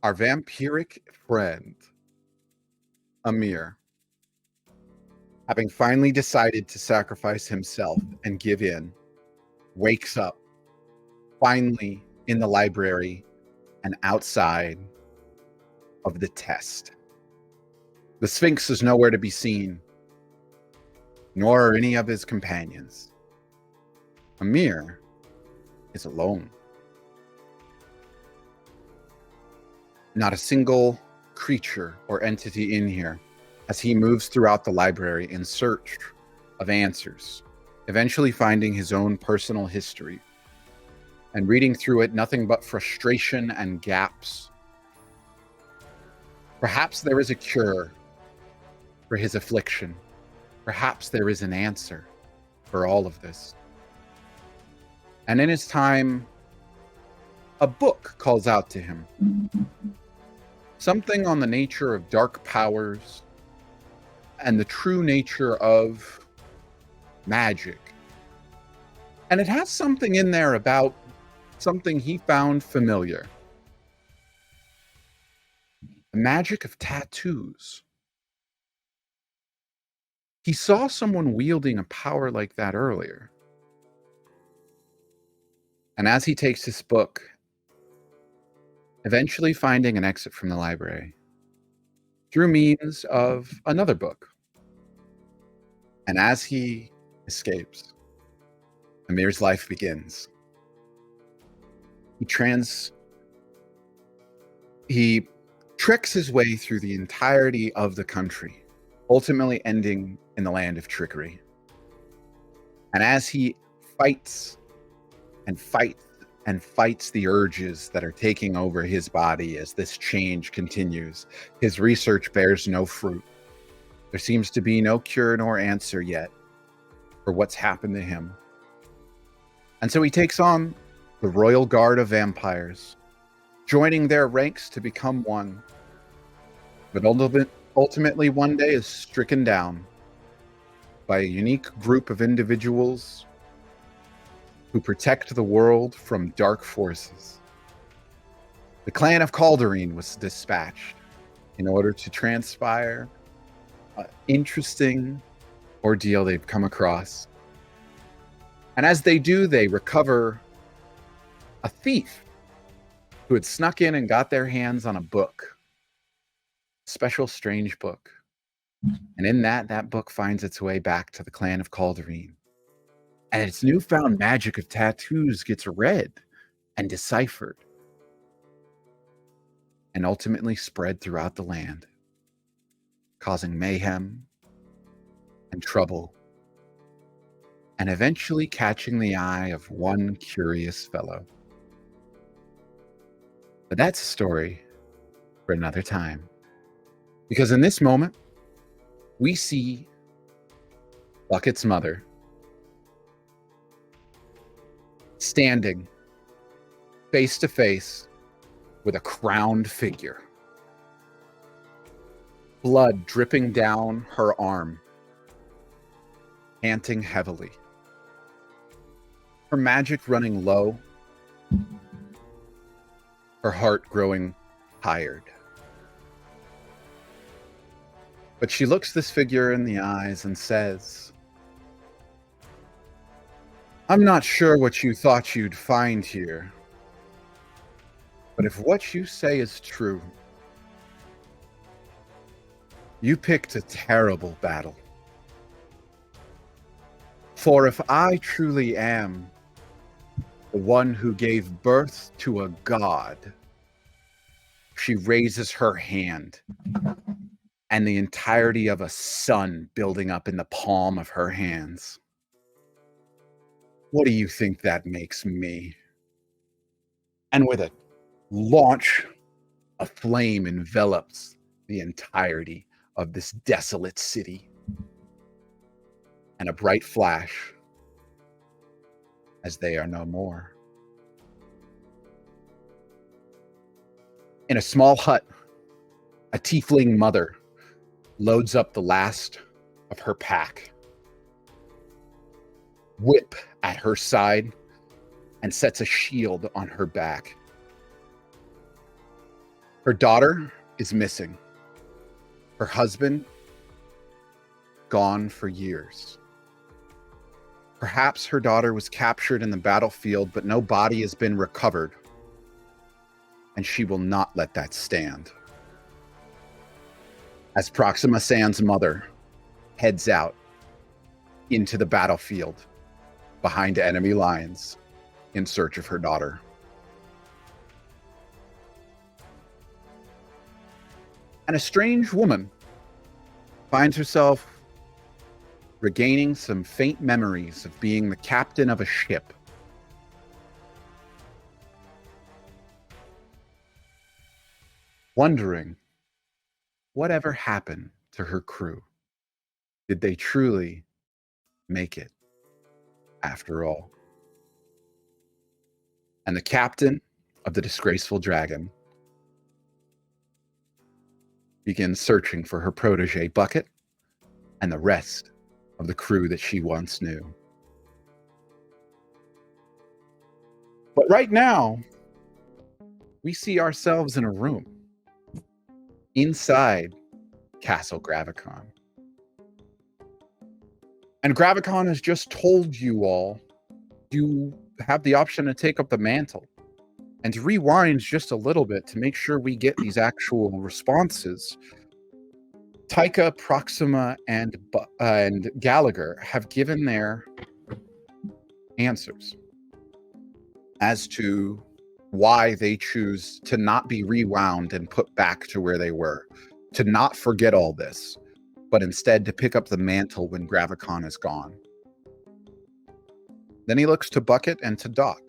Our vampiric friend, Amir, having finally decided to sacrifice himself and give in, wakes up finally in the library and outside of the test. The Sphinx is nowhere to be seen, nor are any of his companions. Amir is alone. Not a single creature or entity in here as he moves throughout the library in search of answers, eventually finding his own personal history and reading through it nothing but frustration and gaps. Perhaps there is a cure for his affliction. Perhaps there is an answer for all of this. And in his time, a book calls out to him. Something on the nature of dark powers and the true nature of magic. And it has something in there about something he found familiar. The magic of tattoos. He saw someone wielding a power like that earlier. And as he takes this book, eventually finding an exit from the library through means of another book. And as he escapes, Amir's life begins. He treks his way through the entirety of the country, ultimately ending in the land of trickery. And as he fights and fights and fights the urges that are taking over his body as this change continues, his research bears no fruit. There seems to be no cure nor answer yet for what's happened to him. And so he takes on the Royal Guard of Vampires, joining their ranks to become one. But ultimately one day is stricken down by a unique group of individuals who protect the world from dark forces. The clan of Calderine was dispatched in order to transpire an interesting ordeal they've come across. And as they do, they recover a thief who had snuck in and got their hands on a book, a special strange book. And in that book finds its way back to the clan of Calderine. And its newfound magic of tattoos gets read and deciphered and ultimately spread throughout the land, causing mayhem and trouble, and eventually catching the eye of one curious fellow. But that's a story for another time. Because in this moment, we see Bucket's mother standing face to face with a crowned figure, blood dripping down her arm, panting heavily, her magic running low, her heart growing tired. But she looks this figure in the eyes and says, "I'm not sure what you thought you'd find here, but if what you say is true, you picked a terrible battle. For if I truly am the one who gave birth to a god," she raises her hand, and the entirety of a sun building up in the palm of her hands. "What do you think that makes me?" And with a launch, a flame envelops the entirety of this desolate city. And a bright flash as they are no more. In a small hut, a tiefling mother loads up the last of her pack, whip at her side, and sets a shield on her back. Her daughter is missing. Her husband, gone for years. Perhaps her daughter was captured in the battlefield, but no body has been recovered. And she will not let that stand. As Proxima Sand's mother heads out into the battlefield behind enemy lines in search of her daughter. And a strange woman finds herself regaining some faint memories of being the captain of a ship. Wondering whatever happened to her crew. Did they truly make it after all? And the captain of the disgraceful dragon begins searching for her protege Bucket and the rest of the crew that she once knew. But right now, we see ourselves in a room inside Castle Gravvicon. And Gravvicon has just told you all you have the option to take up the mantle. And to rewind just a little bit to make sure we get these actual responses, Taika, Proxima, and Gallagher have given their answers as to why they choose to not be rewound and put back to where they were, to not forget all this, but instead to pick up the mantle when Gravvicon is gone. Then he looks to Bucket and to Doc.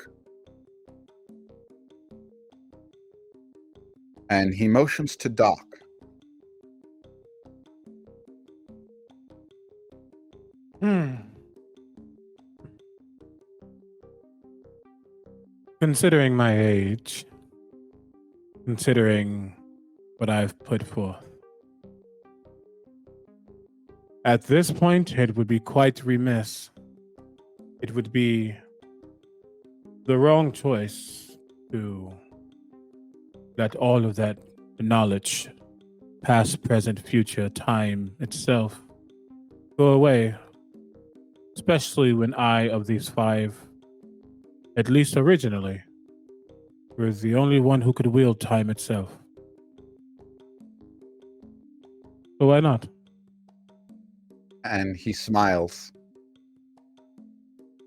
And he motions to Doc. Considering my age, considering what I've put forth, at this point, it would be quite remiss. It would be the wrong choice to let all of that knowledge, past, present, future, time itself, go away. Especially when I, of these five, at least originally, was the only one who could wield time itself. So why not? And he smiles.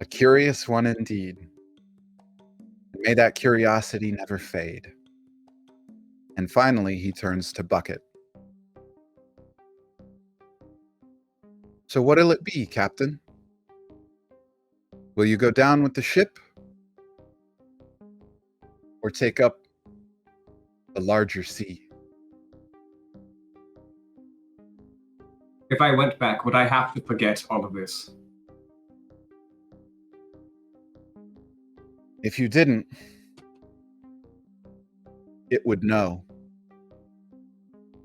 A curious one indeed. May that curiosity never fade. And finally, he turns to Bucket. So what'll it be, Captain? Will you go down with the ship? Or take up the larger sea? If I went back, would I have to forget all of this? If you didn't, it would know.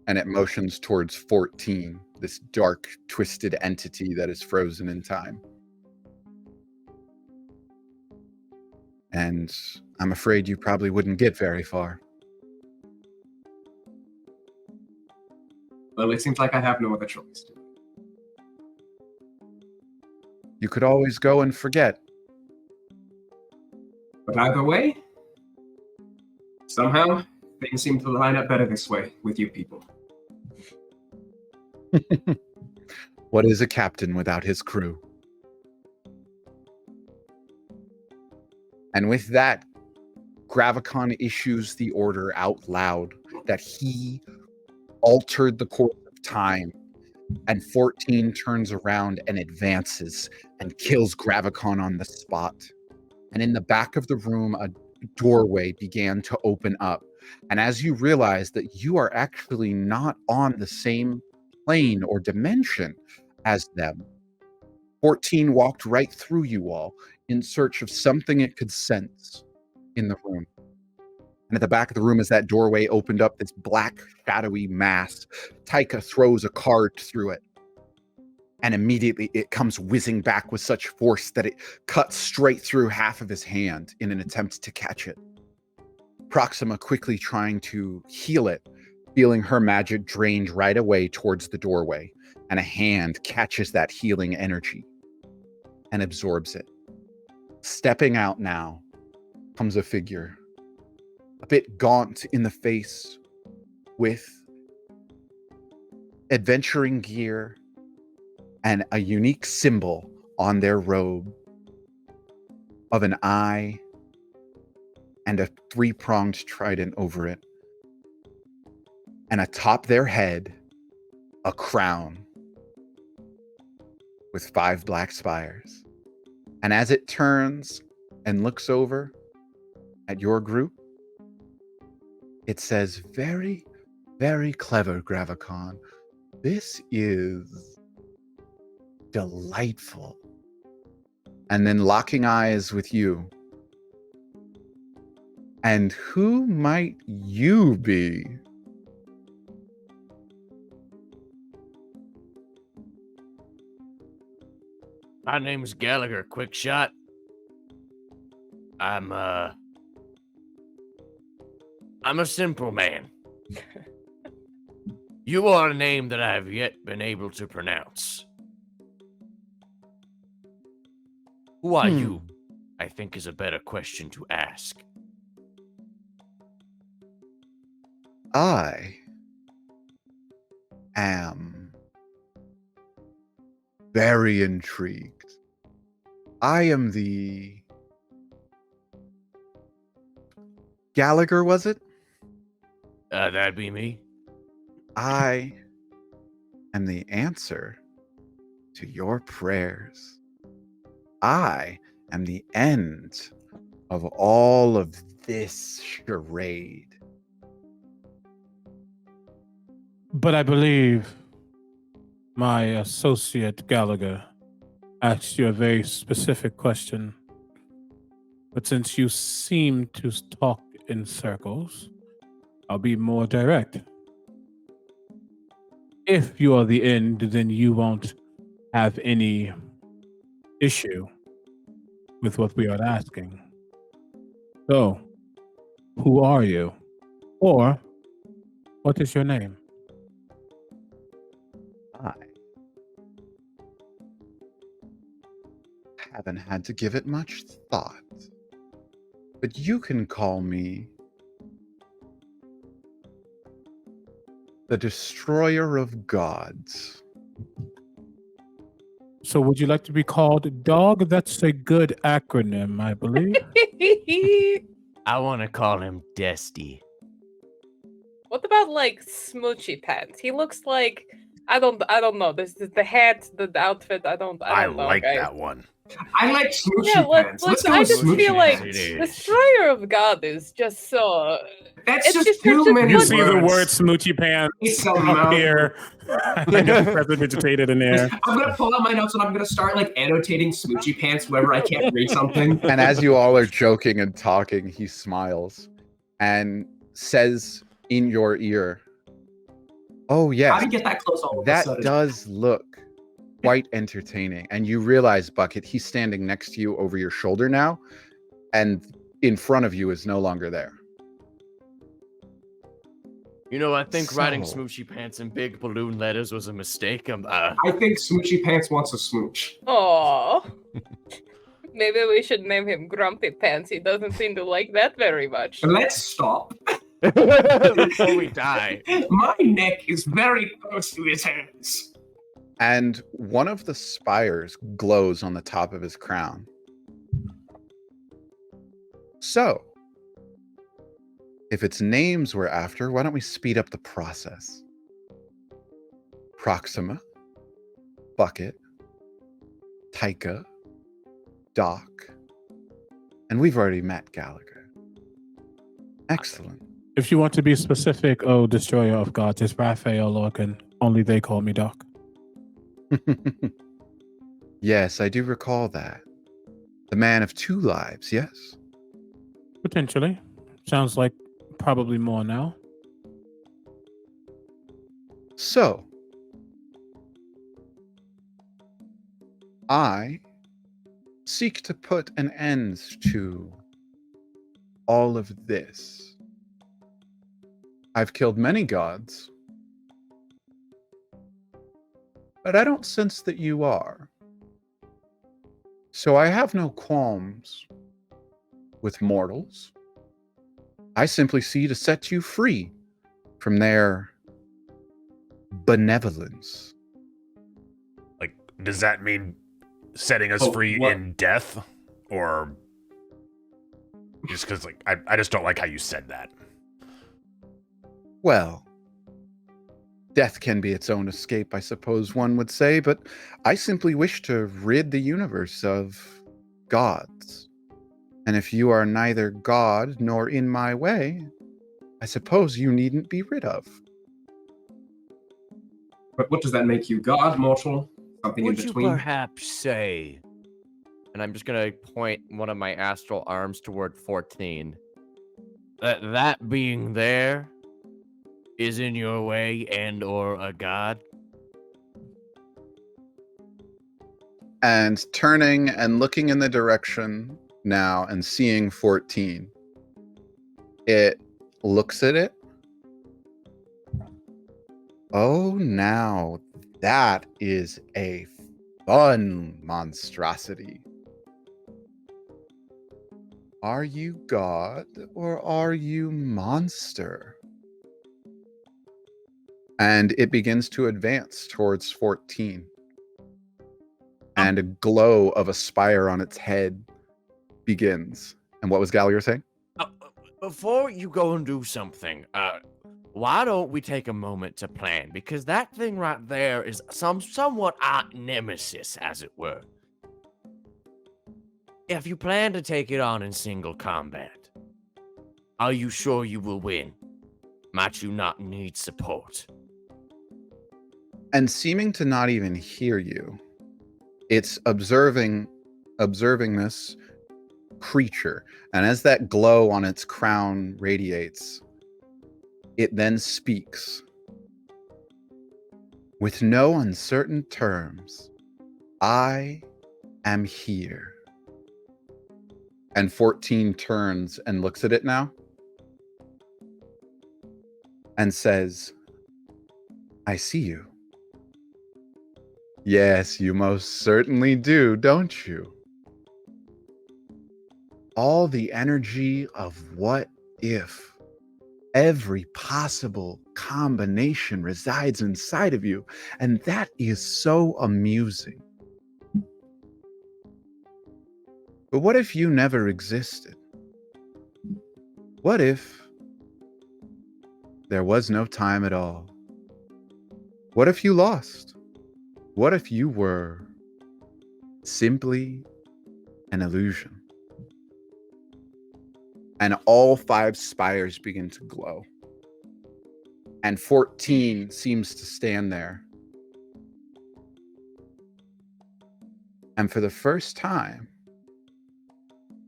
And it motions towards 14, this dark, twisted entity that is frozen in time. And I'm afraid you probably wouldn't get very far. Well, it seems like I have no other choice. You could always go and forget. But either way, somehow, things seem to line up better this way with you people. What is a captain without his crew? And with that, Gravvicon issues the order out loud that he altered the course of time, and 14 turns around and advances and kills Gravvicon on the spot. And in the back of the room, a doorway began to open up. And as you realize that you are actually not on the same plane or dimension as them, 14 walked right through you all in search of something it could sense in the room. And at the back of the room, as that doorway opened up, this black, shadowy mass, Taika throws a card through it. And immediately it comes whizzing back with such force that it cuts straight through half of his hand in an attempt to catch it. Proxima quickly trying to heal it, feeling her magic drained right away towards the doorway, and a hand catches that healing energy and absorbs it. Stepping out now comes a figure, a bit gaunt in the face, with adventuring gear and a unique symbol on their robe of an eye and a three-pronged trident over it. And atop their head, a crown with 5 black spires. And as it turns and looks over at your group, it says, very, very clever, Gravvicon. This is delightful. And then locking eyes with you. And who might you be? My name's Gallagher, quick shot. I'm a simple man. You are a name that I have yet been able to pronounce. Who are you? I think is a better question to ask. I am very intrigued. I am the Gallagher, was it? That'd be me. I am the answer to your prayers. I am the end of all of this charade. But I believe my associate Gallagher asked you a very specific question. But since you seem to talk in circles, I'll be more direct. If you are the end, then you won't have any issue with what we are asking. So, who are you? Or, what is your name? I haven't had to give it much thought. But you can call me the Destroyer of Gods. So would you like to be called Dog? That's a good acronym, I believe. I want to call him Desty. What about like Smoochy Pants? He looks like I don't know. This is the hat, the outfit. I don't know, like guys. that one. I like Smoochy Yeah, Pants. Let's go I with just Smoochy feel like Pants. It is. Destroyer of God is just so. That's it's just just- too it's just many You what- see the words. word smoochy pants It's a up mouthful. here. I got precipitated in there. I'm gonna pull out my notes and I'm gonna start like annotating Smoochy Pants whenever I can't read something. And as you all are joking and talking, he smiles and says in your ear, "Oh How yes, do you get that close all of a that sudden? does look quite entertaining." And you realize, Bucket, he's standing next to you over your shoulder now, and in front of you is no longer there. You know, I think writing So- Smoochy Pants in big balloon letters was a mistake. I think Smoochy Pants wants a smooch. Oh. Maybe we should name him Grumpy Pants. He doesn't seem to like that very much. Let's stop. Before we die. My neck is very close to his hands. And one of the spires glows on the top of his crown. So, if it's names we're after, why don't we speed up the process? Proxima, Bucket, Taika, Doc, and we've already met Gallagher. Excellent. If you want to be specific, oh, Destroyer of Gods, it's Raphael Lorcan. Only they call me Doc. Yes, I do recall that. The man of 2 lives, yes? Potentially. Sounds like probably more now. So, I seek to put an end to all of this I've killed many gods, but I don't sense that you are. So I have no qualms with mortals. I simply see to set you free from their benevolence. Like, does that mean setting us Oh, free what? in death? Or just because, like, I just don't like how you said that. Well, death can be its own escape, I suppose one would say, but I simply wish to rid the universe of gods. And if you are neither god nor in my way, I suppose you needn't be rid of. But what does that make you? God, mortal, something Would in you between? perhaps say, and I'm just gonna point one of my astral arms toward 14, that being there is in your way and or a god? And turning and looking in the direction now and seeing 14, it looks at it. Oh, now that is a fun monstrosity. Are you god or are you monster? And it begins to advance towards 14. And a glow of a spire on its head begins. And what was Gallagher saying? Before you go and do something, why don't we take a moment to plan? Because that thing right there is somewhat our nemesis, as it were. If you plan to take it on in single combat, are you sure you will win? Might you not need support? And seeming to not even hear you, it's observing this creature. And as that glow on its crown radiates, it then speaks. With no uncertain terms, I am here. And 14 turns and looks at it now and says, I see you. Yes, you most certainly do, don't you? All the energy of what if. Every possible combination resides inside of you, and that is so amusing. But what if you never existed? What if there was no time at all? What if you lost? What if you were simply an illusion? And all 5 spires begin to glow. And 14 seems to stand there. And for the first time,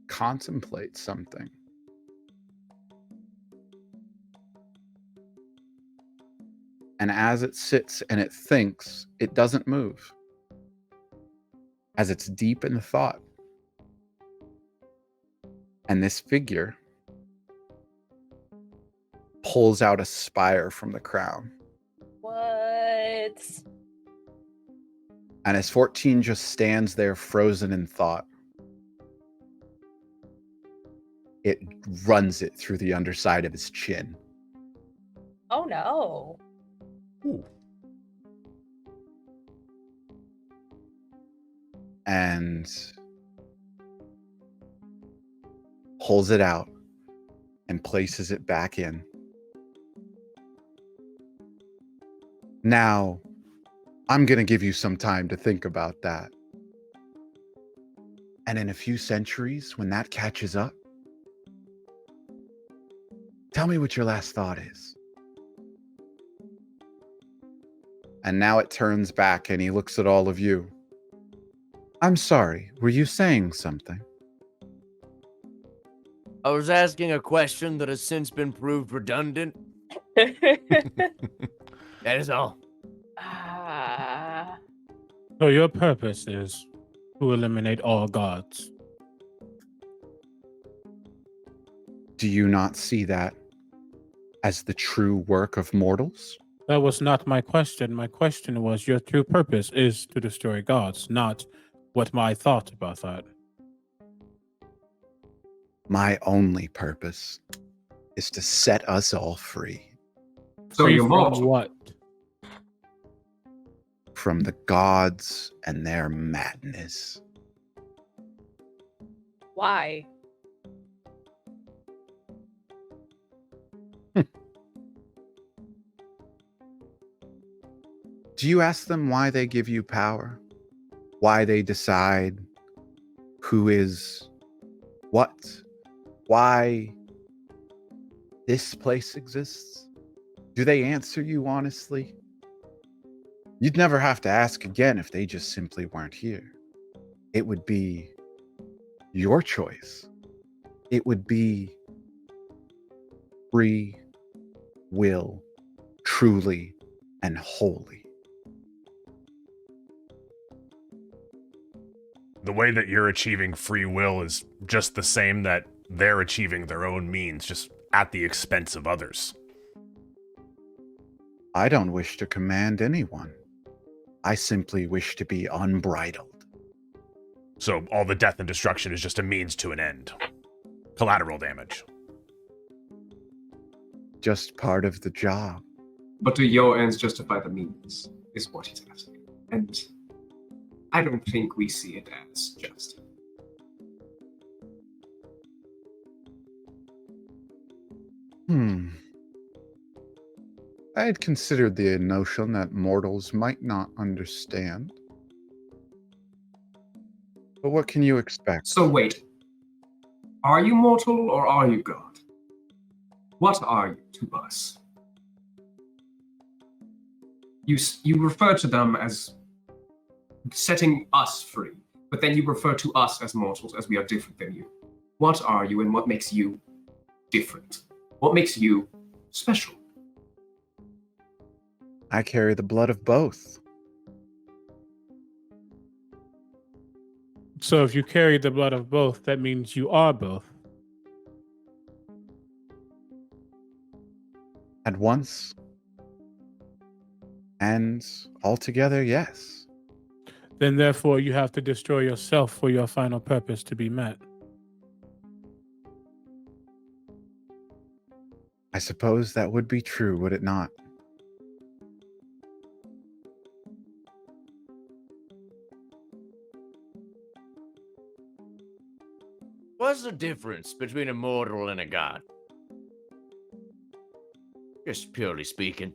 contemplate something. And as it sits and it thinks, it doesn't move. As it's deep in thought. And this figure pulls out a spire from the crown. What? And as 14 just stands there frozen in thought, it runs it through the underside of his chin. Oh no. Ooh. And pulls it out and places it back in. Now, I'm going to give you some time to think about that. And in a few centuries, when that catches up, tell me what your last thought is. And now it turns back and he looks at all of you. I'm sorry, were you saying something? I was asking a question that has since been proved redundant. That is all. Ah. So your purpose is to eliminate all gods. Do you not see that as the true work of mortals? That was not my question. My question was your true purpose is to destroy gods, not what my thought about that. My only purpose is to set us all free So Free you're from mortal. what? from the gods and their madness. Why? Do you ask them why they give you power? Why they decide who is what? Why this place exists? Do they answer you honestly? You'd never have to ask again if they just simply weren't here. It would be your choice. It would be free will, truly and wholly. The way that you're achieving free will is just the same that they're achieving their own means, just at the expense of others. I don't wish to command anyone. I simply wish to be unbridled. So all the death and destruction is just a means to an end. Collateral damage. Just part of the job. But do your ends justify the means, is what he's asking. And I don't think we see it as just. I had considered the notion that mortals might not understand. But what can you expect? So wait. Are you mortal or are you God? What are you to us? You refer to them as setting us free, but then you refer to us as mortals as we are different than you. What are you and what makes you different? What makes you special? I carry the blood of both. So if you carry the blood of both, that means you are both. At once. And altogether, yes. Then therefore you have to destroy yourself for your final purpose to be met. I suppose that would be true, would it not? What's the difference between a mortal and a god? Just purely speaking.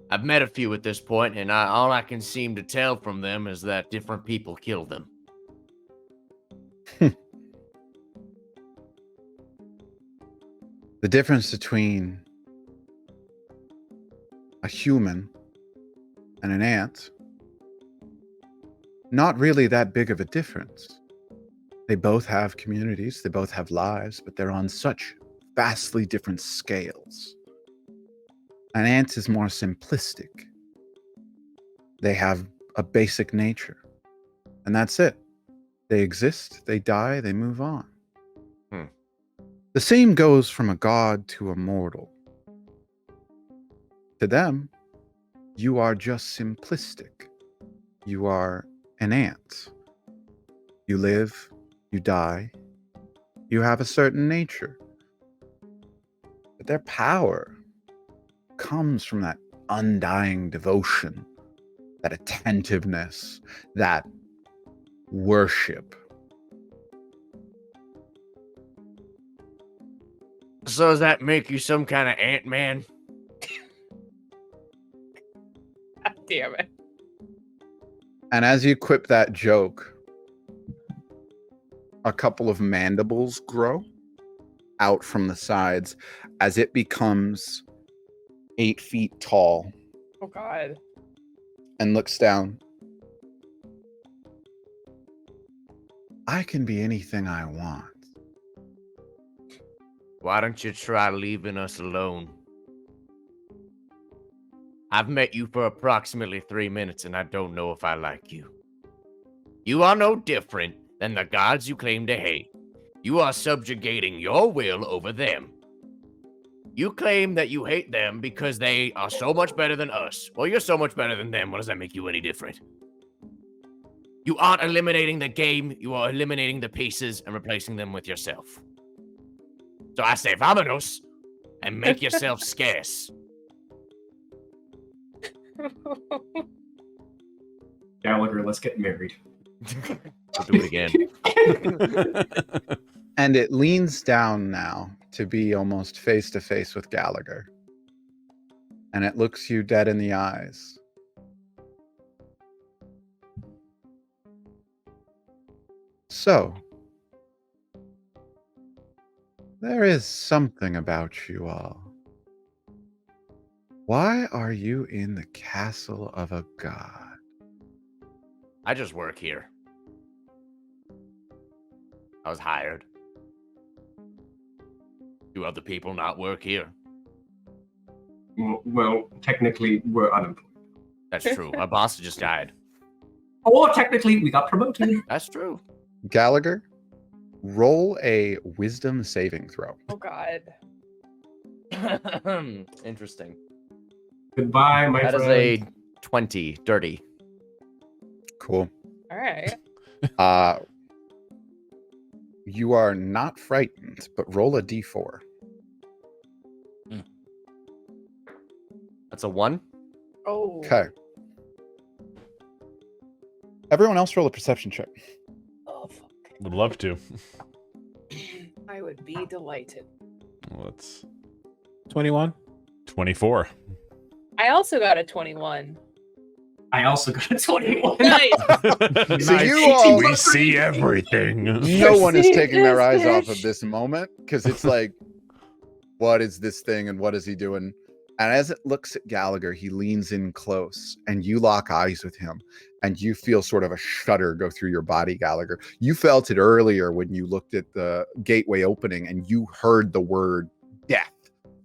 I've met a few at this point, and all I can seem to tell from them is that different people kill them. The difference between a human and an ant, not really that big of a difference. They both have communities, they both have lives, but they're on such vastly different scales. An ant is more simplistic. They have a basic nature, and that's it. They exist, they die, they move on. The same goes from a god to a mortal. To them, you are just simplistic. You are an ant. You live, you die, you have a certain nature. But their power comes from that undying devotion, that attentiveness, that worship. So does that make you some kind of Ant-Man? God damn it. And as you quip that joke, a couple of mandibles grow out from the sides as it becomes 8 feet tall Oh god. and looks down. I can be anything I want. Why don't you try leaving us alone? I've met you for approximately 3 minutes, and I don't know if I like you. You are no different than the gods you claim to hate. You are subjugating your will over them. You claim that you hate them because they are so much better than us. Well, you're so much better than them. What does that make you any different? You aren't eliminating the game. You are eliminating the pieces and replacing them with yourself. So I say, vamonos, and make yourself scarce. Gallagher, let's get married. We'll do it again. And it leans down now to be almost face to face with Gallagher. And it looks you dead in the eyes. So, there is something about you all. Why are you in the castle of a god? I just work here. I was hired. Do other people not work here? Well, technically, we're unemployed. That's true. My boss just died. Or technically, we got promoted. That's true. Gallagher, roll a wisdom saving throw. Oh God. Interesting. Goodbye, my That friend. is a 20, dirty. Cool. All right. You are not frightened, but roll a d4. That's a 1. Oh. Okay. Everyone else roll a perception check. Oh fuck. Would love to. I would be delighted. Let's 21. 24. I also got a 21. I also got a 21. Nice. So you all, We see everything. no one is See taking their this eyes off of bitch. this moment because it's like, what is this thing and what is he doing? And as it looks at Gallagher, he leans in close and you lock eyes with him and you feel sort of a shudder go through your body, Gallagher. You felt it earlier when you looked at the gateway opening and you heard the word death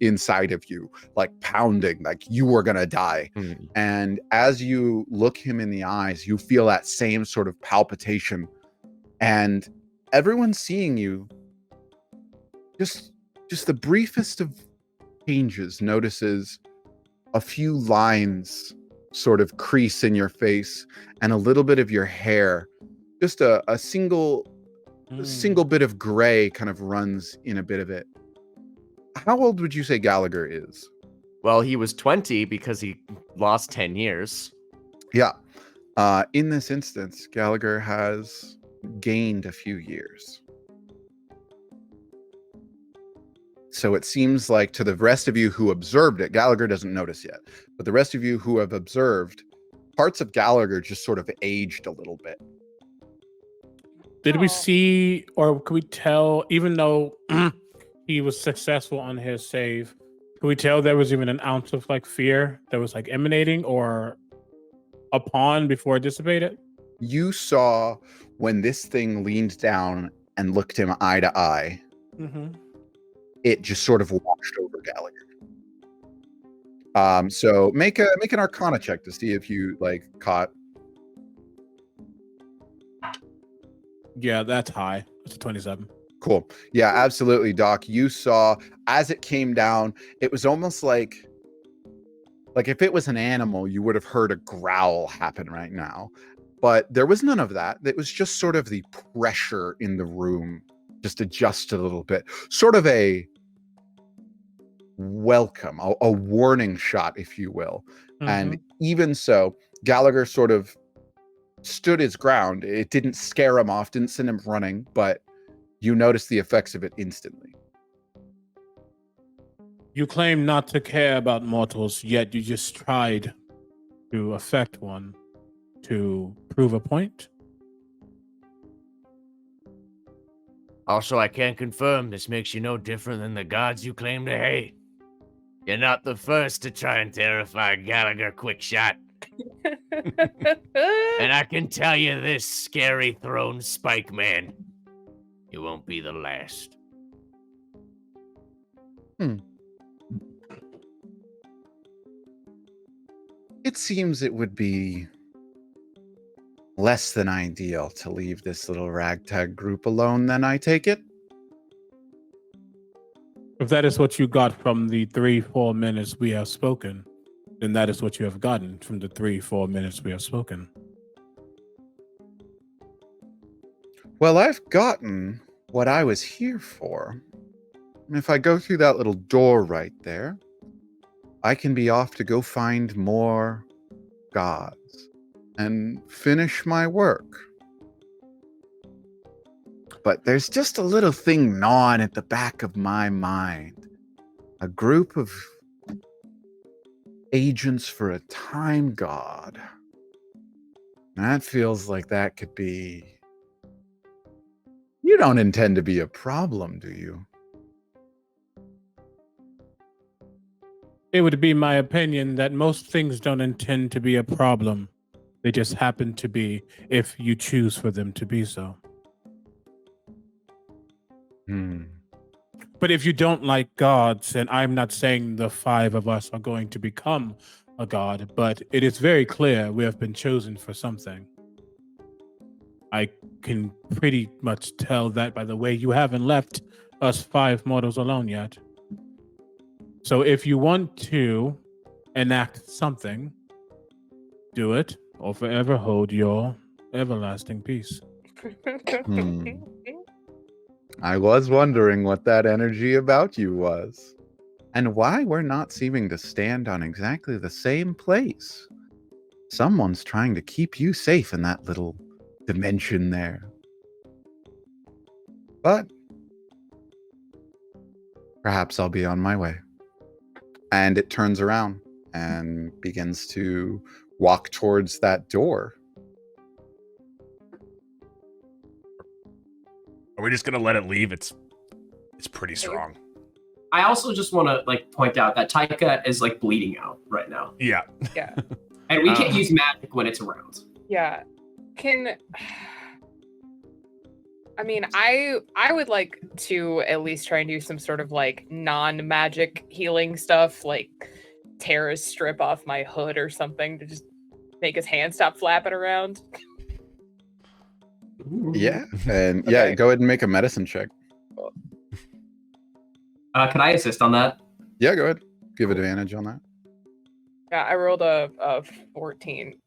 inside of you, like pounding, like you were going to die. And as you look him in the eyes, you feel that same sort of palpitation. And everyone seeing you, just the briefest of changes, notices a few lines sort of crease in your face and a little bit of your hair. Just a single bit of gray kind of runs in a bit of it. How old would you say Gallagher is? Well, he was 20 because he lost 10 years. Yeah. In this instance, Gallagher has gained a few years. So it seems like to the rest of you who observed it, Gallagher doesn't notice yet, but the rest of you who have observed, parts of Gallagher just sort of aged a little bit. Did we Oh. see, or could we tell, even though he was successful on his save, could we tell there was even an ounce of like fear that was like emanating or upon before it dissipated? You saw when this thing leaned down and looked him eye to eye, Mm-hmm. it just sort of washed over Gallagher. So make an Arcana check to see if you like caught. Yeah, that's high. It's a 27. Cool. Yeah, absolutely, Doc. You saw as it came down, it was almost like if it was an animal, you would have heard a growl happen right now. But there was none of that. It was just sort of the pressure in the room just adjusted a little bit. Sort of a welcome, a warning shot, if you will. And even so, Gallagher sort of stood his ground. It didn't scare him off, didn't send him running, but you noticed the effects of it instantly. You claim not to care about mortals, yet you just tried to affect one to prove a point. Also, I can confirm this makes you no different than the gods you claim to hate. You're not the first to try and terrify Gallagher Quickshot. And I can tell you this, scary throne spike man, you won't be the last. It seems it would be less than ideal to leave this little ragtag group alone, then, I take it? If that is what you got from the 3-4 minutes we have spoken, then that is what you have gotten from the 3-4 minutes we have spoken. Well, I've gotten what I was here for. And if I go through that little door right there, I can be off to go find more gods and finish my work. But there's just a little thing gnawing at the back of my mind. A group of agents for a time god. That feels like that could be... You don't intend to be a problem, do you? It would be my opinion that most things don't intend to be a problem. They just happen to be if you choose for them to be so. But if you don't like gods, and I'm not saying the 5 of us are going to become a god, but it is very clear we have been chosen for something. I can pretty much tell that by the way you haven't left us 5 mortals alone yet. So if you want to enact something, do it, or forever hold your everlasting peace. I was wondering what that energy about you was, and why we're not seeming to stand on exactly the same place. Someone's trying to keep you safe in that little dimension there. But perhaps I'll be on my way. And it turns around and begins to walk towards that door. Are we just gonna let it leave? It's pretty strong. I also just want to point out that Taika is bleeding out right now, Yeah. Yeah. and we can't use magic when it's around. Yeah. I mean, I would like to at least try and do some sort of non-magic healing stuff, like tear a strip off my hood or something to just make his hand stop flapping around. Yeah, and Okay. go ahead and make a medicine check. Can I assist on that? Yeah, go ahead. Give advantage on that. Yeah, I rolled a 14.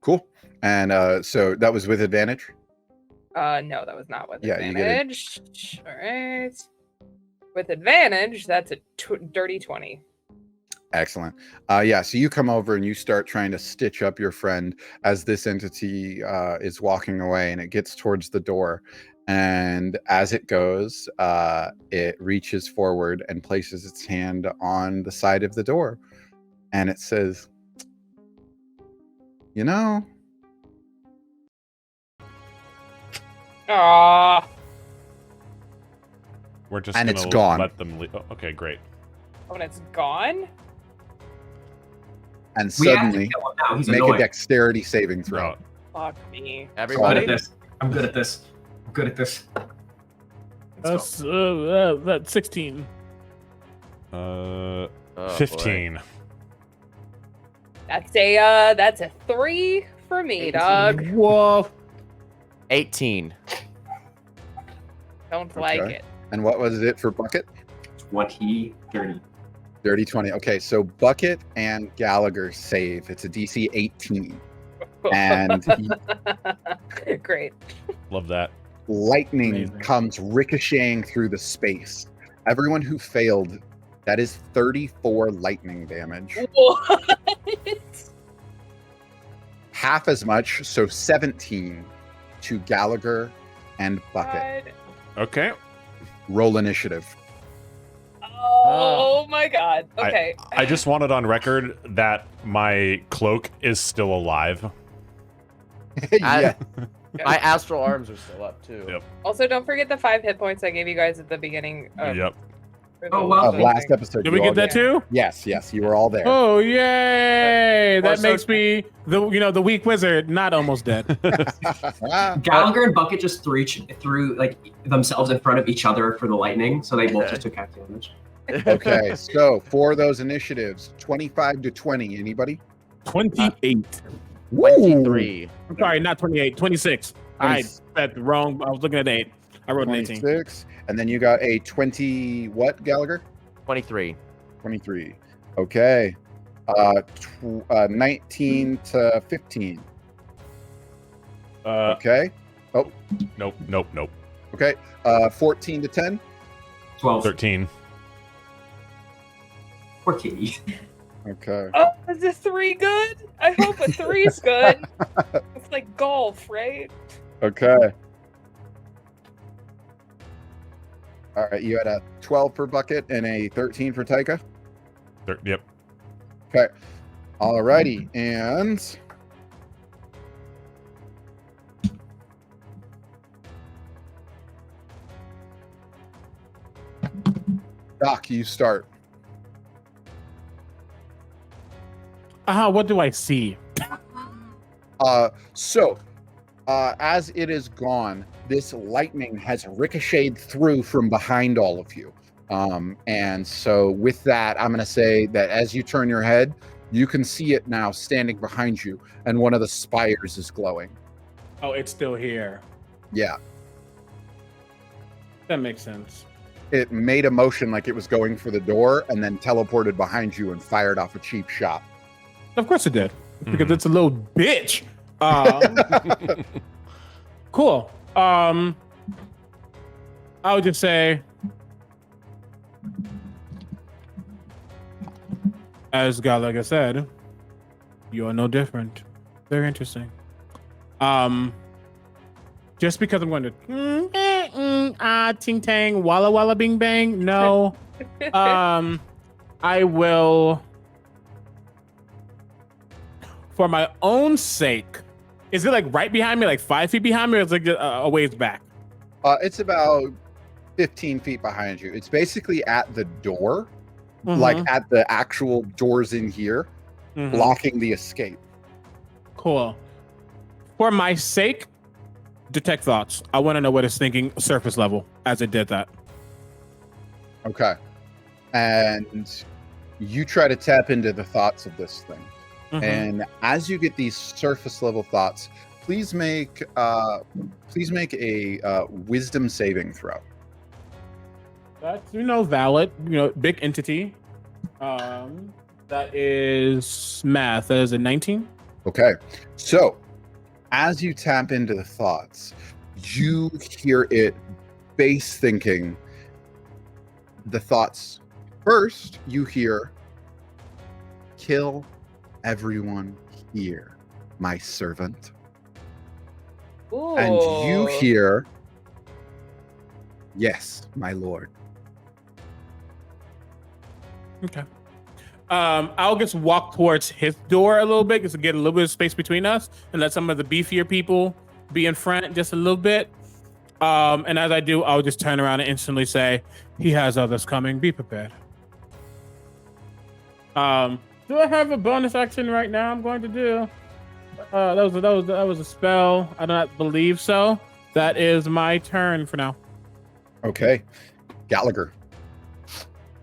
Cool. And so that was with advantage? No, that was not with Yeah, you get it. advantage. All right. With advantage, that's a dirty 20. Excellent. Yeah, so you come over and you start trying to stitch up your friend as this entity is walking away, and it gets towards the door. And as it goes, it reaches forward and places its hand on the side of the door. And it says, you know, Ah, We're just And gonna it's gone. let them leave. Oh, okay, great. when it's gone? and We have to suddenly kill him now. He's make annoying. a dexterity saving throw. No, Fuck me. I'm good Everybody, at this. I'm good at this. I'm good at this. Let's That's 16. Oh, boy. 15. That's a 3 for me, dog. Whoa. 18. Don't like Okay. it. And what was it for Bucket? go. 20, 30. Dirty 20. Okay, so Bucket and Gallagher save. It's a DC 18. And Great. Love that. lightning Amazing. comes ricocheting through the space. Everyone who failed, that is 34 lightning damage. What? Half as much, so 17 to Gallagher and Bucket. God. Okay. Roll initiative. Oh my god. Okay. I just wanted on record that my cloak is still alive. Yeah. My astral arms are still up too. Yep. Also, don't forget the 5 hit points I gave you guys at the beginning. Of, Yep. Oh, well. Of last episode. Did you we all get that too? Yes, you were all there. Oh yay! That Also- makes me the weak wizard not almost dead. Gallagher and Bucket just threw themselves in front of each other for the lightning, so they both just took half damage. Okay, so for those initiatives, 25 to 20. Anybody? 28. 23. I'm sorry, not 28. 26. I said wrong. I was looking at 8. I rolled an 18. 26. And then you got a 20 what, Gallagher? 23. 23. Okay. 19 to 15. Okay. Nope. Okay. 14 to 10. 12. 13. Poor kitty. Okay. Oh, is a 3 good? I hope a 3's good. It's like golf, right? Okay. All right. You had a 12 for Bucket and a 13 for Taika. Yep. Okay. Alrighty. And Doc, you start. What do I see? As it is gone, this lightning has ricocheted through from behind all of you. And so with that, I'm going to say that as you turn your head, you can see it now standing behind you, and one of the spires is glowing. Oh, it's still here. Yeah. That makes sense. It made a motion like it was going for the door and then teleported behind you and fired off a cheap shot. Of course it did. Because it's a little bitch. Cool. I would just say, as Gallagher said, you're no different. Very interesting. Just because I'm going to ting tang walla walla bing bang, no. I will, for my own sake. Is it like right behind me, like 5 feet behind me, or is it like a ways back? It's about 15 feet behind you. It's basically at the door, like at the actual doors in here, blocking the escape. Cool. For my sake, detect thoughts. I want to know what it's thinking surface level as it did that. Okay. And you try to tap into the thoughts of this thing. And as you get these surface level thoughts, please make a wisdom saving throw. That's valid. Big entity. That is math. That is a 19. Okay. So as you tap into the thoughts, you hear it base thinking the thoughts. First, you hear, kill everyone here, my servant. Ooh. And you hear, yes, my lord. Okay. I'll just walk towards his door a little bit just to get a little bit of space between us and let some of the beefier people be in front just a little bit. And as I do, I'll just turn around and instantly say, he has others coming, be prepared. Do I have a bonus action right now? I'm going to do. That was a spell. I do not believe so. That is my turn for now. Okay. Gallagher.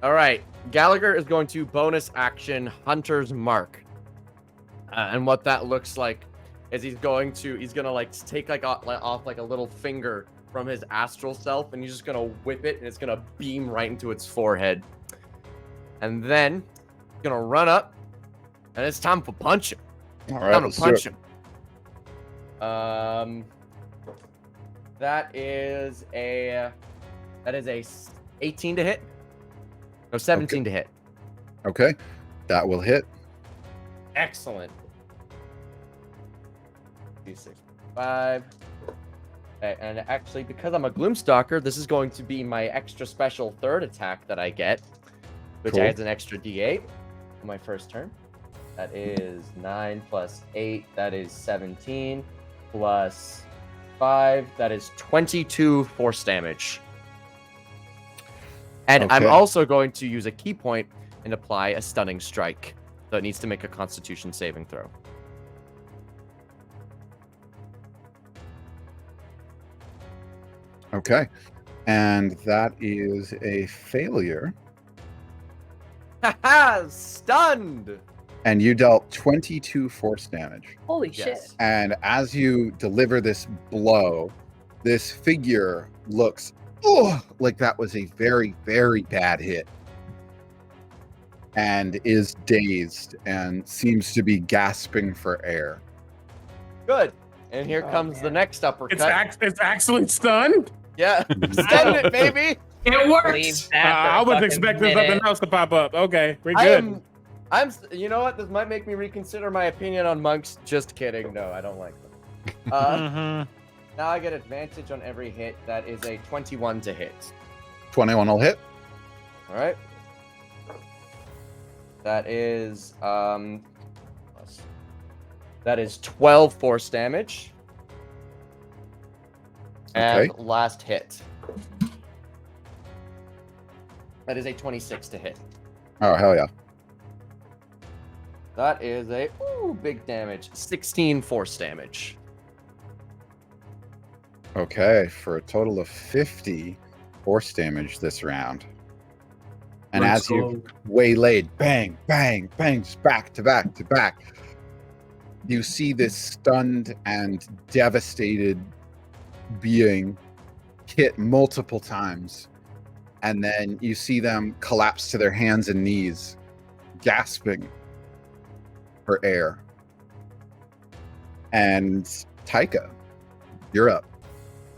All right. Gallagher is going to bonus action Hunter's Mark. And what that looks like is he's gonna like take like off like a little finger from his astral self, and he's just gonna whip it, and it's gonna beam right into its forehead. And then he's gonna run up, and it's time for punch him. All right, Time to punch him. That is a 18 to hit. No, 17 to hit. Okay. That will hit. Excellent. 2, 6, 5. Okay, and actually, because I'm a Gloomstalker, this is going to be my extra special third attack that I get, which Cool. adds an extra d8 on my first turn. That is 9 plus 8. That is 17 plus 5. That is 22 force damage. And I'm Okay. also going to use a key point and apply a stunning strike. So it needs to make a Constitution saving throw. Okay. And that is a failure. Haha! Stunned! And you dealt 22 force damage. Holy shit. Yes. And as you deliver this blow, This figure looks like that was a very, very bad hit, and is dazed and seems to be gasping for air. Good. And here Oh, comes the next uppercut. It's actually stunned. Yeah, send it, baby. It works. Leave that for a I was fucking expecting minute. something else to pop up. Okay, we're good. You know what? This might make me reconsider my opinion on monks. Just kidding. No, I don't like them. Mhm. Now I get advantage on every hit. That is a 21 to hit. 21 will hit. All right. That is that is 12 force damage. And Okay. last hit. That is a 26 to hit. Oh, hell yeah. That is a big damage. 16 force damage. Okay, for a total of 50 force damage this round. And Right, as you waylaid, bang, bang, bang, just back to back to back, you see this stunned and devastated being hit multiple times. And then you see them collapse to their hands and knees, gasping for air. And Taika, you're up.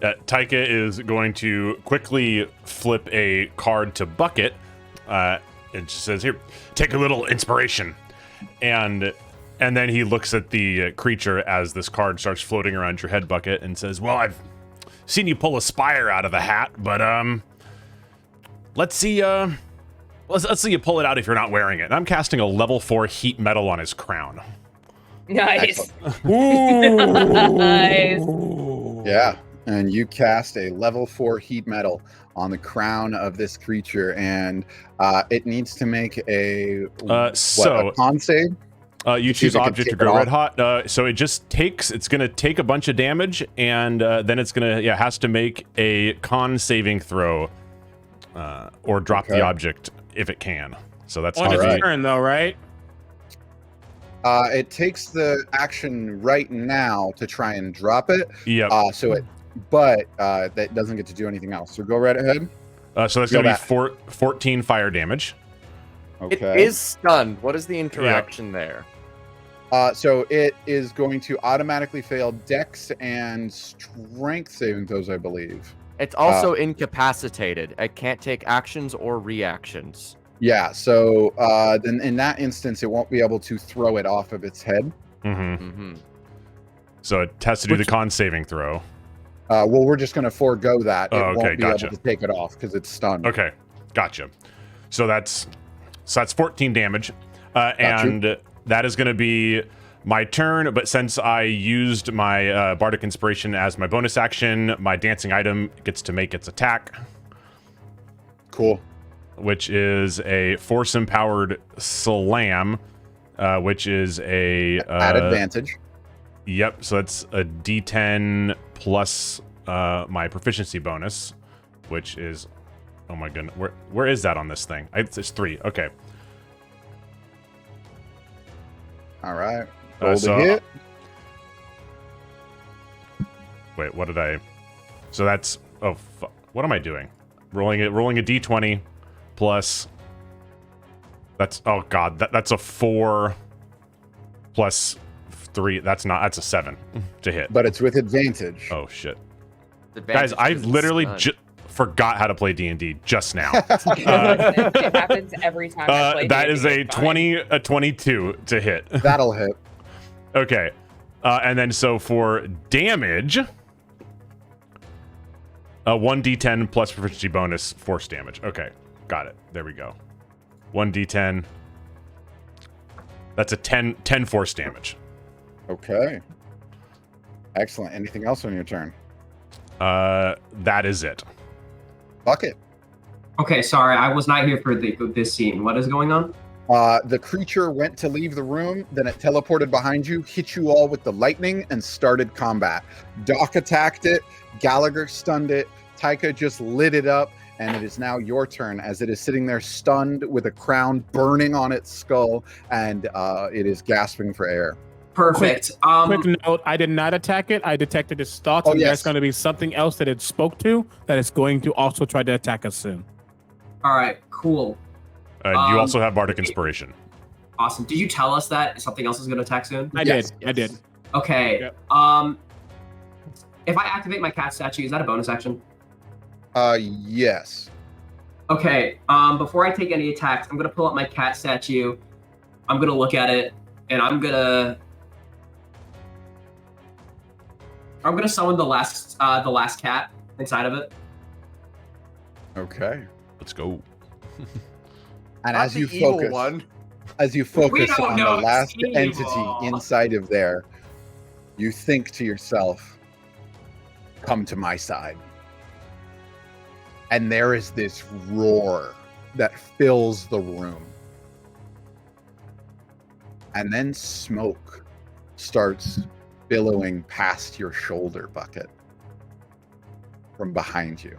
Taika is going to quickly flip a card to Bucket. It just says, here, take a little inspiration. And then he looks at the creature as this card starts floating around your head, Bucket, and says, well, I've seen you pull a spire out of the hat, but let's see let's see you pull it out if you're not wearing it. And I'm casting a level 4 heat metal on his crown. Nice. Ooh. Nice. Yeah. And you cast a level 4 heat metal on the crown of this creature, and it needs to make a a con save. You choose it can object to take it grow red off. hot. So it's going to take a bunch of damage, and then it's going to, has to make a con saving throw or drop the Okay. object if it can. So that's On going its to Alright. be. turn, though, right? It takes the action right now to try and drop it. Yep. But that doesn't get to do anything else. So go right ahead. So that's go going to be back. 14 fire damage. It Okay. is stunned. What is the interaction there? So it is going to automatically fail Dex and Strength saving throws, I believe. It's also incapacitated. It can't take actions or reactions. Yeah. So then in that instance, it won't be able to throw it off of its head. Mm-hmm. Mm-hmm. So it has to do the con saving throw. Well, we're just going to forego that. It Oh, okay, won't be gotcha. able to take it off because it's stunned. Okay, gotcha. So that's 14 damage, Got you. and that is going to be my turn. But since I used my Bardic Inspiration as my bonus action, my dancing item gets to make its attack, Cool. which is a force empowered slam, which is a At advantage. Yep. So that's a D10 plus my proficiency bonus, which is, oh my goodness, where is that on this thing? It's 3. Okay. All right. Roll the So hit. wait, what did I? So that's what am I doing? Rolling a D20 plus. That's that's a 4 plus 3. That's a 7 to hit. But it's with advantage. Oh shit. Advantage Guys, I is literally stunned. forgot how to play D&D just now. It happens every time I play. That D&D, is a it's fine. 22 to hit. That'll hit. Okay. And then so for damage, 1d10 plus proficiency bonus, force damage. Okay, got it. There we go. 1d10. That's a 10 force damage. Okay. Excellent. Anything else on your turn? That is it. Bucket. Okay, sorry, I was not here for this scene. What is going on? The creature went to leave the room, then it teleported behind you, hit you all with the lightning, and started combat. Doc attacked it, Gallagher stunned it, Taika just lit it up, and it is now your turn as it is sitting there stunned with a crown burning on its skull, and it is gasping for air. Perfect. Quick note: I did not attack it. I detected its thoughts, Oh, and yes. there's going to be something else that it spoke to that is going to also try to attack us soon. All right, cool. You also have Bardic Inspiration. Awesome. Did you tell us that something else is going to attack soon? I Yes, did. I did. Okay. Yep. If I activate my cat statue, is that a bonus action? Yes. Okay. Before I take any attacks, I'm gonna pull up my cat statue. I'm gonna look at it, and I'm gonna summon the last cat inside of it. Okay. Let's go. And Not as you the evil focus, one. as you We focus don't on know the it's last entity evil. inside of there, you think to yourself, "Come to my side." And there is this roar that fills the room. And then smoke starts billowing past your shoulder bucket from behind you.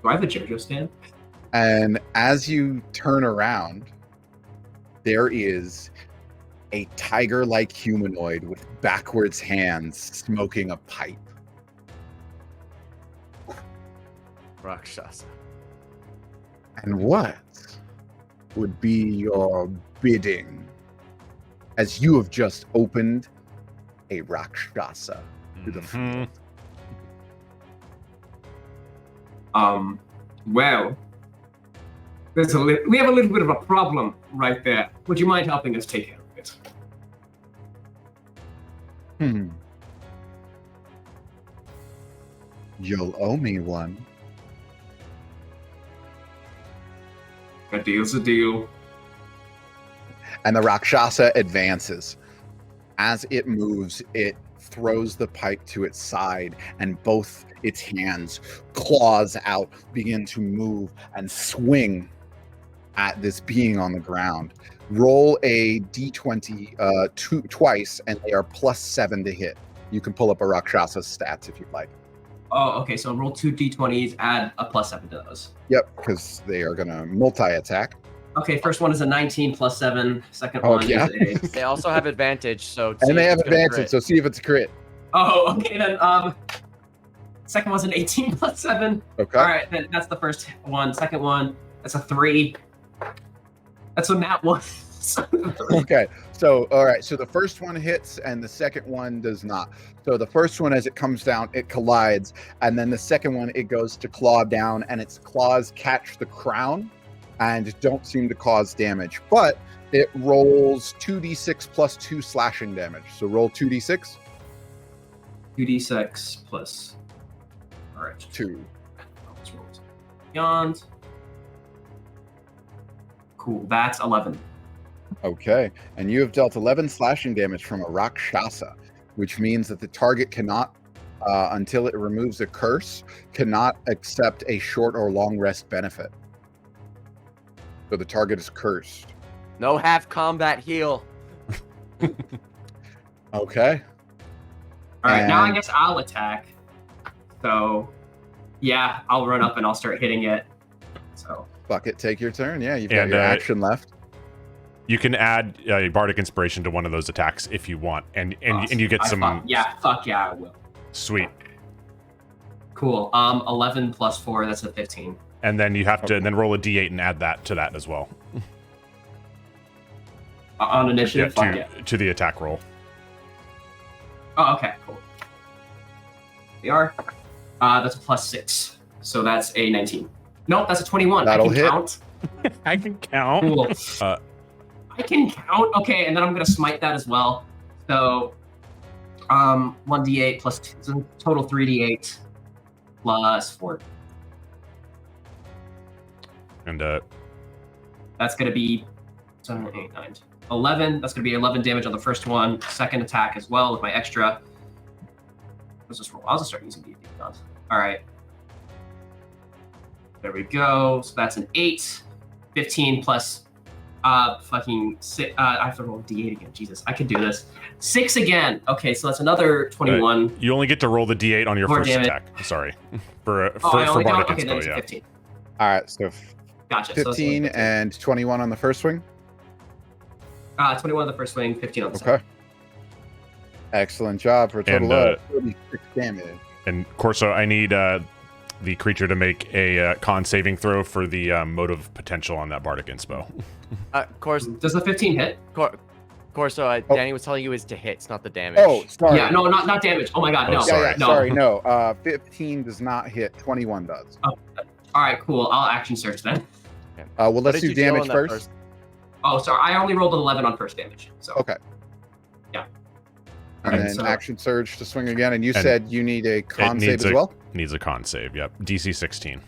Do I have a JoJo stand? And as you turn around, there is a tiger-like humanoid with backwards hands smoking a pipe. Rakshasa. And what would be your bidding, as you have just opened a Rakshasa to the Mhm. field? Well, we have a little bit of a problem right there. Would you mind helping us take care of it? You'll owe me one. A deal's a deal. And the Rakshasa advances. As it moves, it throws the pipe to its side, and both its hands, claws out, begin to move and swing at this being on the ground. Roll a d20 twice, and they are +7 to hit. You can pull up a Rakshasa's stats if you'd like. Oh, okay. So roll 2 d20s, add a +7 to those. Yep, because they are going to multi-attack. Okay, first one is a 19 +7. Second Oh, one yeah? is a. They also have advantage, so see And they if have it's gonna advantage, crit. so see if it's a crit. Oh, okay then. Second one's an 18 +7. Okay. All right, then that's the first one. Second one, that's a 3. That's a nat 1. Okay. So, all right. So the first one hits and the second one does not. So the first one, as it comes down, it collides. And then the second one, it goes to claw down and its claws catch the crown and don't seem to cause damage. But it rolls 2d6 plus 2 slashing damage. So roll 2d6. 2d6 plus. All right. 2. Let's roll it. Beyond. Cool. That's 11. Okay. And you have dealt 11 slashing damage from a Rakshasa, which means that the target cannot, until it removes a curse, cannot accept a short or long rest benefit. So the target is cursed. No half combat heal. Okay. All right. Now I And- guess I'll attack. So, yeah, I'll run up and I'll start hitting it. So. Bucket, take your turn. Yeah, you've got And, your action left. You can add Bardic Inspiration to one of those attacks if you want, and you get some. Fuck yeah, I will. Sweet. Cool. 11 plus 4, that's a 15. And then you have to then roll a d8 and add that to that as well. On initiative? Fuck yeah. to the attack roll. Oh, okay, cool. We are. That's a +6. So that's a 19. Nope, that's a 21. That'll I can hit. count. I can count. Cool. Uh, I can count. Okay, and then I'm gonna smite that as well. So 1d8 plus 2, so total 3d8 plus 4. And That's gonna be 7, 8, 9, 11. That's gonna be 11 damage on the first one. Second attack as well with my extra. Let's just roll. I'll just start using D&D guns. All right. There we go. So that's an 8, 15 plus fucking 6. I have to roll D8 again. Jesus, I can do this. 6 again. Okay, so that's another 21. you only get to roll the d8 on your More first damage. attack. Sorry, for I only Bardic count. Okay, then Inspo, it's a yeah. 15. All right, so Gotcha. So 15 it's and 21 on the first swing. 21 on the first swing, 15 on the second. Okay. Excellent job for a total And, of 36 damage. And Corso, I need the creature to make a con saving throw for the motive potential on that bardic inspo. Does the 15 hit? Corso, Oh. Danny was telling you is to hit, it's not the damage. Oh, sorry. Yeah, no, not damage. Oh my god, Oh, no. sorry. No. Sorry, no. 15 does not hit. 21 does. All right, cool. I'll action search then. Well, What let's did do you deal damage on that first. Oh, sorry. I only rolled an 11 on first damage. So. Okay. Yeah. And Alright, then so- action surge to swing again. And you And said you need a con save needs as a- well? Needs a con save, yep. DC 16.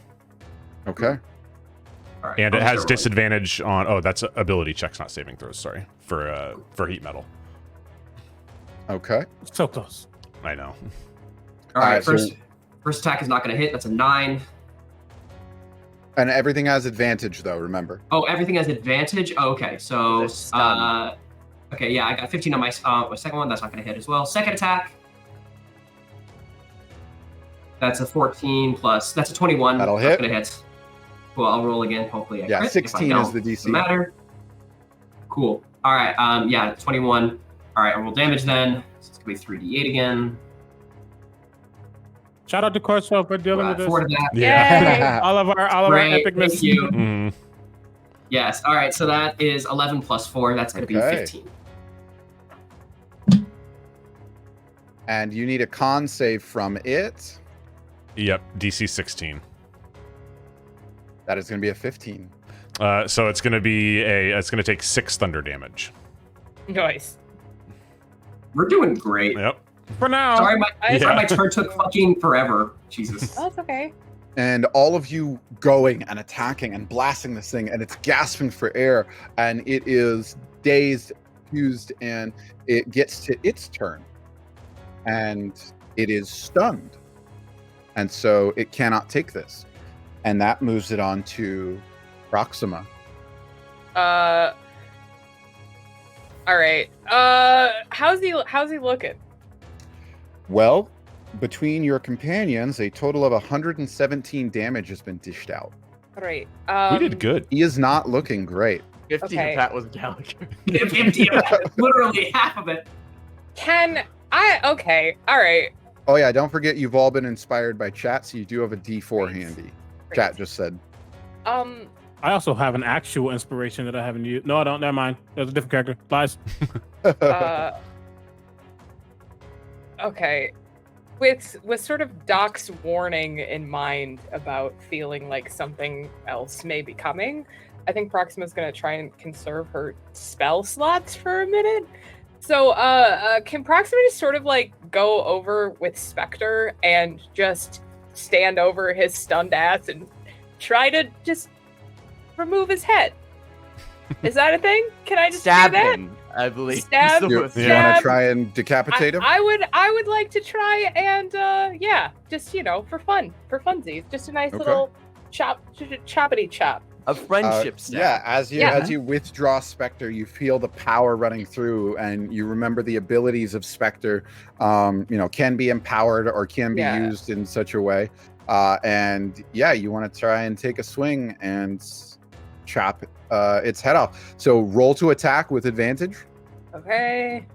Okay. All right, And it I'll has start rolling. disadvantage on... Oh, that's ability checks, not saving throws, sorry. For heat metal. Okay. So close. I know. All right, so- first attack is not going to hit. That's a 9. And everything has advantage, though, remember. Oh, everything has advantage. Oh, okay, so It's a stun. okay, yeah, I got 15 on my second one. That's not going to hit as well. Second attack. That's a 14 plus. That's a 21. That'll That's hit. going to hit. Cool. I'll roll again. Hopefully, I Yeah, crit. If I 16 is don't, the DC. doesn't matter. Cool. All right. Yeah, 21. All right. I roll damage then. So it's going to be 3d8 again. Shout out to Corso for dealing with this. 4 to that. Yeah. All of our Great, epicness. thank you. Mhm. Yes. All right. So that is 11 plus 4. That's going to Okay. be 15. And you need a con save from it. Yep, DC 16. That is going to be a 15. So it's going to take 6 thunder damage. Nice. We're doing great. Yep. For now. Sorry, Yeah. my turn took fucking forever. Jesus. Oh, it's okay. And all of you going and attacking and blasting this thing, and it's gasping for air, and it is dazed, confused, and it gets to its turn. And it is stunned. And so it cannot take this. And that moves it on to Proxima. All right. How's he looking? Well, between your companions, a total of 117 damage has been dished out. All right. We did good. He is not looking great. 50 Okay. of that was Gallagher. 50 of that, literally half of it. Can I? Okay. All right. Oh yeah, don't forget you've all been inspired by chat, so you do have a D4 Great. handy. Great. Chat just said. Um. I also have an actual inspiration that I haven't used. No, I don't. Never mind. That's a different character. Lies. Okay. With sort of Doc's warning in mind about feeling like something else may be coming, I think Proxima's gonna try and conserve her spell slots for a minute. So, can Proxima just sort of like go over with Spectre and just stand over his stunned ass and try to just remove his head? Is that a thing? Can I just Stab do that? him, I believe. Stab? You, So- you want to Stab. try and decapitate him? I would like to try and yeah, just for funsies, just a nice Okay. little choppity chop. A friendship stab. Yeah, as you Yeah. as you withdraw Spectre, you feel the power running through, and you remember the abilities of Spectre. Can be empowered or can be Yeah. used in such a way. And yeah, you want to try and take a swing and chop its head off. So roll to attack with advantage Okay.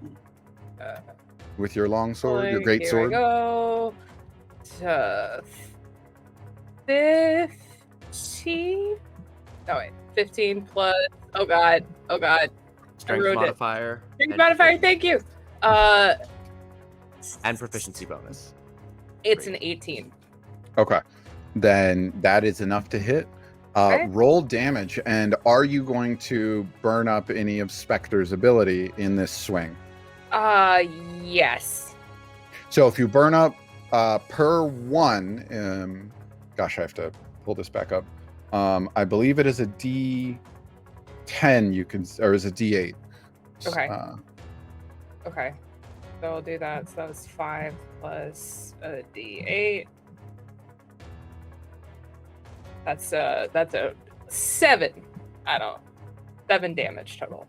with your long sword, your Here great we sword. go. 15. Oh wait, 15 plus. Oh god. Strength ruined it. modifier. Strength and modifier. proficiency- Thank you. And proficiency bonus. It's an 18. Okay, then that is enough to hit. Okay. Roll damage, and are you going to burn up any of Spectre's ability in this swing? Yes. So if you burn up per one, gosh, I have to pull this back up. I believe it is a D10 you can, or is a D8. Okay. Okay. So I'll do that. So that was 5 plus a D8. That's a 7. I don't. 7 damage total.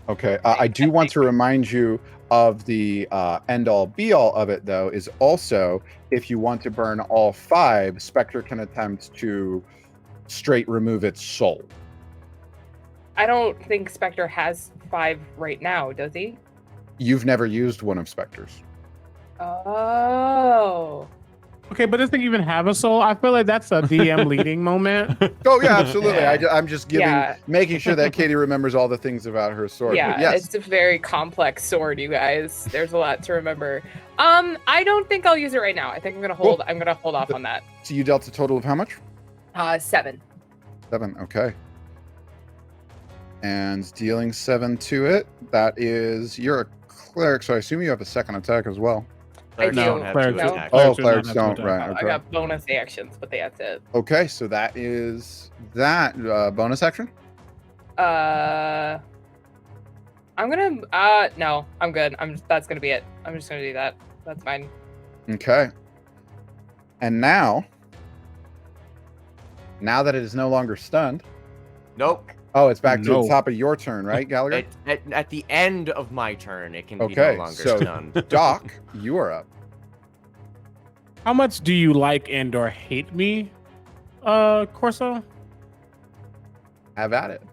Okay. I do want to remind you of the end all be all of it, though, is also if you want to burn all 5, Spectre can attempt to straight remove its soul. I don't think Spectre has 5 right now, does he? You've never used one of Spectre's. Oh. Okay, but does it even have a soul? I feel like that's a DM leading moment. Oh yeah, absolutely. Yeah. I'm just making sure that Katie remembers all the things about her sword. Yeah, But yes, it's a very complex sword, you guys. There's a lot to remember. I don't think I'll use it right now. I think I'm gonna hold. I'm gonna hold off on that. so you dealt a total of how much? 7. 7. Okay. And dealing 7 to it. That is, you're a cleric, so I assume you have a second attack as well. Clerics do. don't have Clerics two don't. attacks. Oh, do not clerics have to don't. attack. Right. I Okay. got bonus actions, but that's it. Okay, so that is that bonus action. I'm gonna. No, I'm good. That's gonna be it. I'm just gonna do that. That's fine. Okay. And now that it is no longer stunned. Nope. Oh, it's back to No. the top of your turn, right, Gallagher? At the end of my turn, it can be Okay, no longer so- stunned. Doc, you are up. How much do you like and or hate me, Corso? Have at it.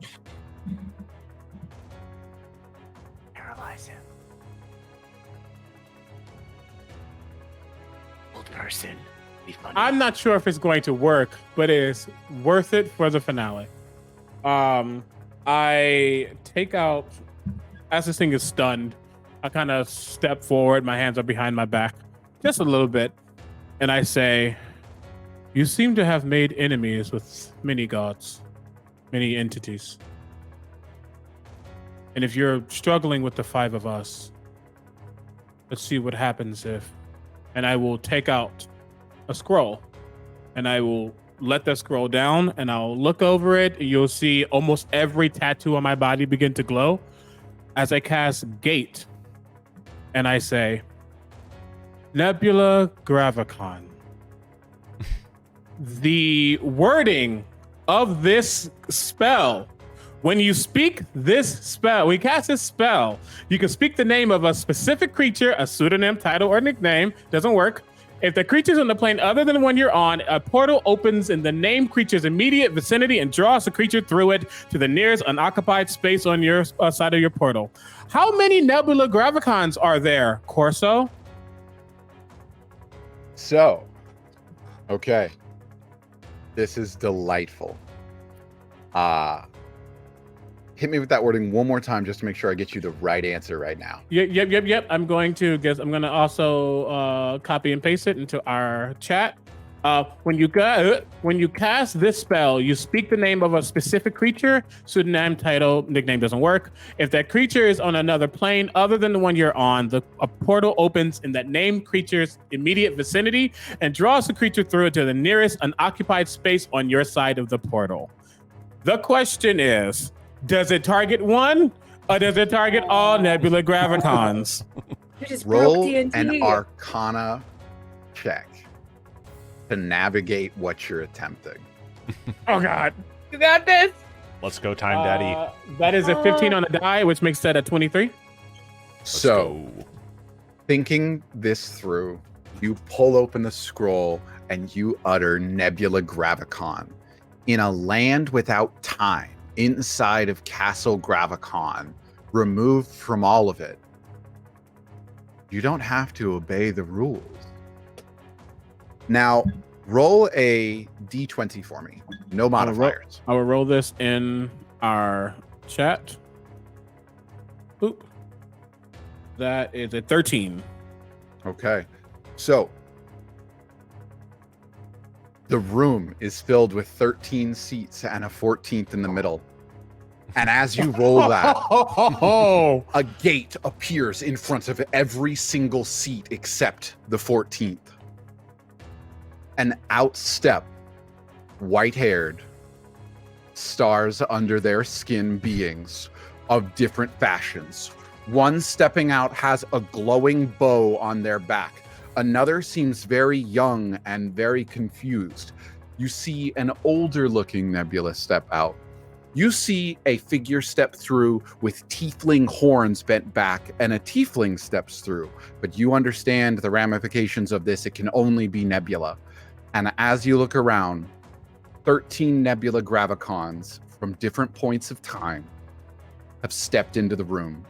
Paralyze him. Old person. Be funny. I'm not sure if it's going to work, but it is worth it for the finale. I take out, as this thing is stunned, I kind of step forward, my hands are behind my back, just a little bit, and I say, "You seem to have made enemies with many gods, many entities. And if you're struggling with the 5 of us, let's see what happens if..." And I will take out a scroll, and I will let that scroll down, and I'll look over it, and you'll see almost every tattoo on my body begin to glow as I cast Gate, and I say, "Nebula Gravvicon." The wording of this spell, when you speak this spell, we cast this spell, you can speak the name of a specific creature, a pseudonym, title, or nickname. Doesn't work. If the creature's on the plane other than the one you're on, a portal opens in the named creature's immediate vicinity and draws the creature through it to the nearest unoccupied space on your side of your portal. How many Nebula Gravvicons are there, Corso? So, okay. This is delightful. Hit me with that wording one more time just to make sure I get you the right answer right now. Yep. I'm going to also copy and paste it into our chat. When you cast this spell, you speak the name of a specific creature, pseudonym, title, nickname doesn't work. If that creature is on another plane other than the one you're on, a portal opens in that named creature's immediate vicinity and draws the creature through it to the nearest unoccupied space on your side of the portal. The question is, does it target one, or does it target all Nebula Gravvicons? You just Roll broke an TNT. Arcana check to navigate what you're attempting. Oh God. You got this. Let's go, Time Daddy. That is a 15 on the die, which makes that a 23. So, thinking this through, you pull open the scroll and you utter Nebula Gravvicon. In a land without time, inside of Castle Gravvicon, removed from all of it, you don't have to obey the rules. Now, roll a d20 for me. No modifiers. I will roll this in our chat. Oop. That is a 13. Okay. So, the room is filled with 13 seats and a 14th in the middle. And as you roll that, Oh, a gate appears in front of every single seat except the 14th. And out step white-haired, stars under their skin beings of different fashions. One stepping out has a glowing bow on their back. Another seems very young and very confused. You see an older looking Nebula step out. You see a figure step through with tiefling horns bent back, and a tiefling steps through. But you understand the ramifications of this. It can only be Nebula. And as you look around, 13 Nebula Gravvicons from different points of time have stepped into the room.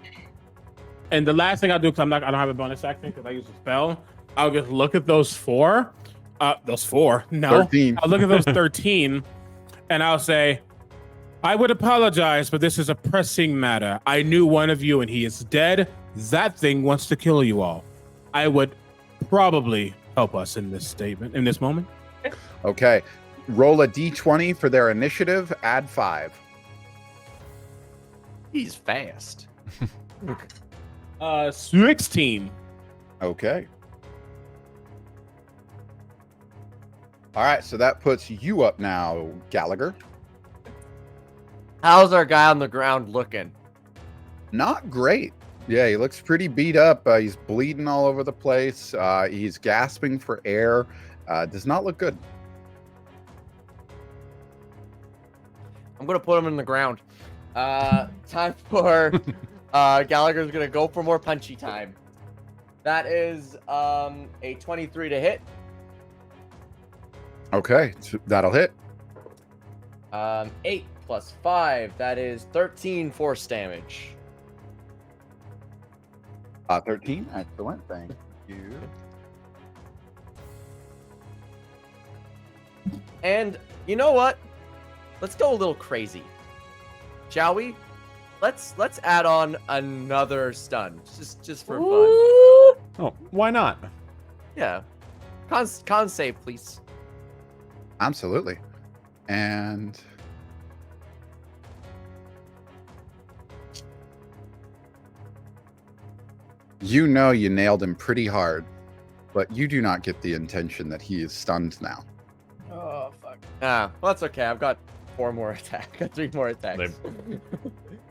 And the last thing I'll do, because I don't have a bonus action because I use a spell, I'll just look at those four. Those four? No. 13. I'll look at those 13 and I'll say, I would apologize, but this is a pressing matter. I knew one of you and he is dead. That thing wants to kill you all. I would probably help us in this moment. Okay. Roll a d20 for their initiative, add 5. He's fast. 16. Okay. All right, so that puts you up now, Gallagher. How's our guy on the ground looking? Not great. Yeah, he looks pretty beat up. He's bleeding all over the place. He's gasping for air. Does not look good. I'm gonna put him in the ground. Time for Gallagher's gonna go for more punchy time. That is a 23 to hit. Okay, so that'll hit. 8 plus 5. That is 13 force damage. 13. Excellent. Thank you. And you know what? Let's go a little crazy. Shall we? Let's add on another stun. Just for fun. Oh, why not? Yeah. Con save, please. Absolutely. And you know you nailed him pretty hard, but you do not get the intention that he is stunned now. Oh fuck. Well, that's okay. I've got 4 more attacks. Got 3 more attacks.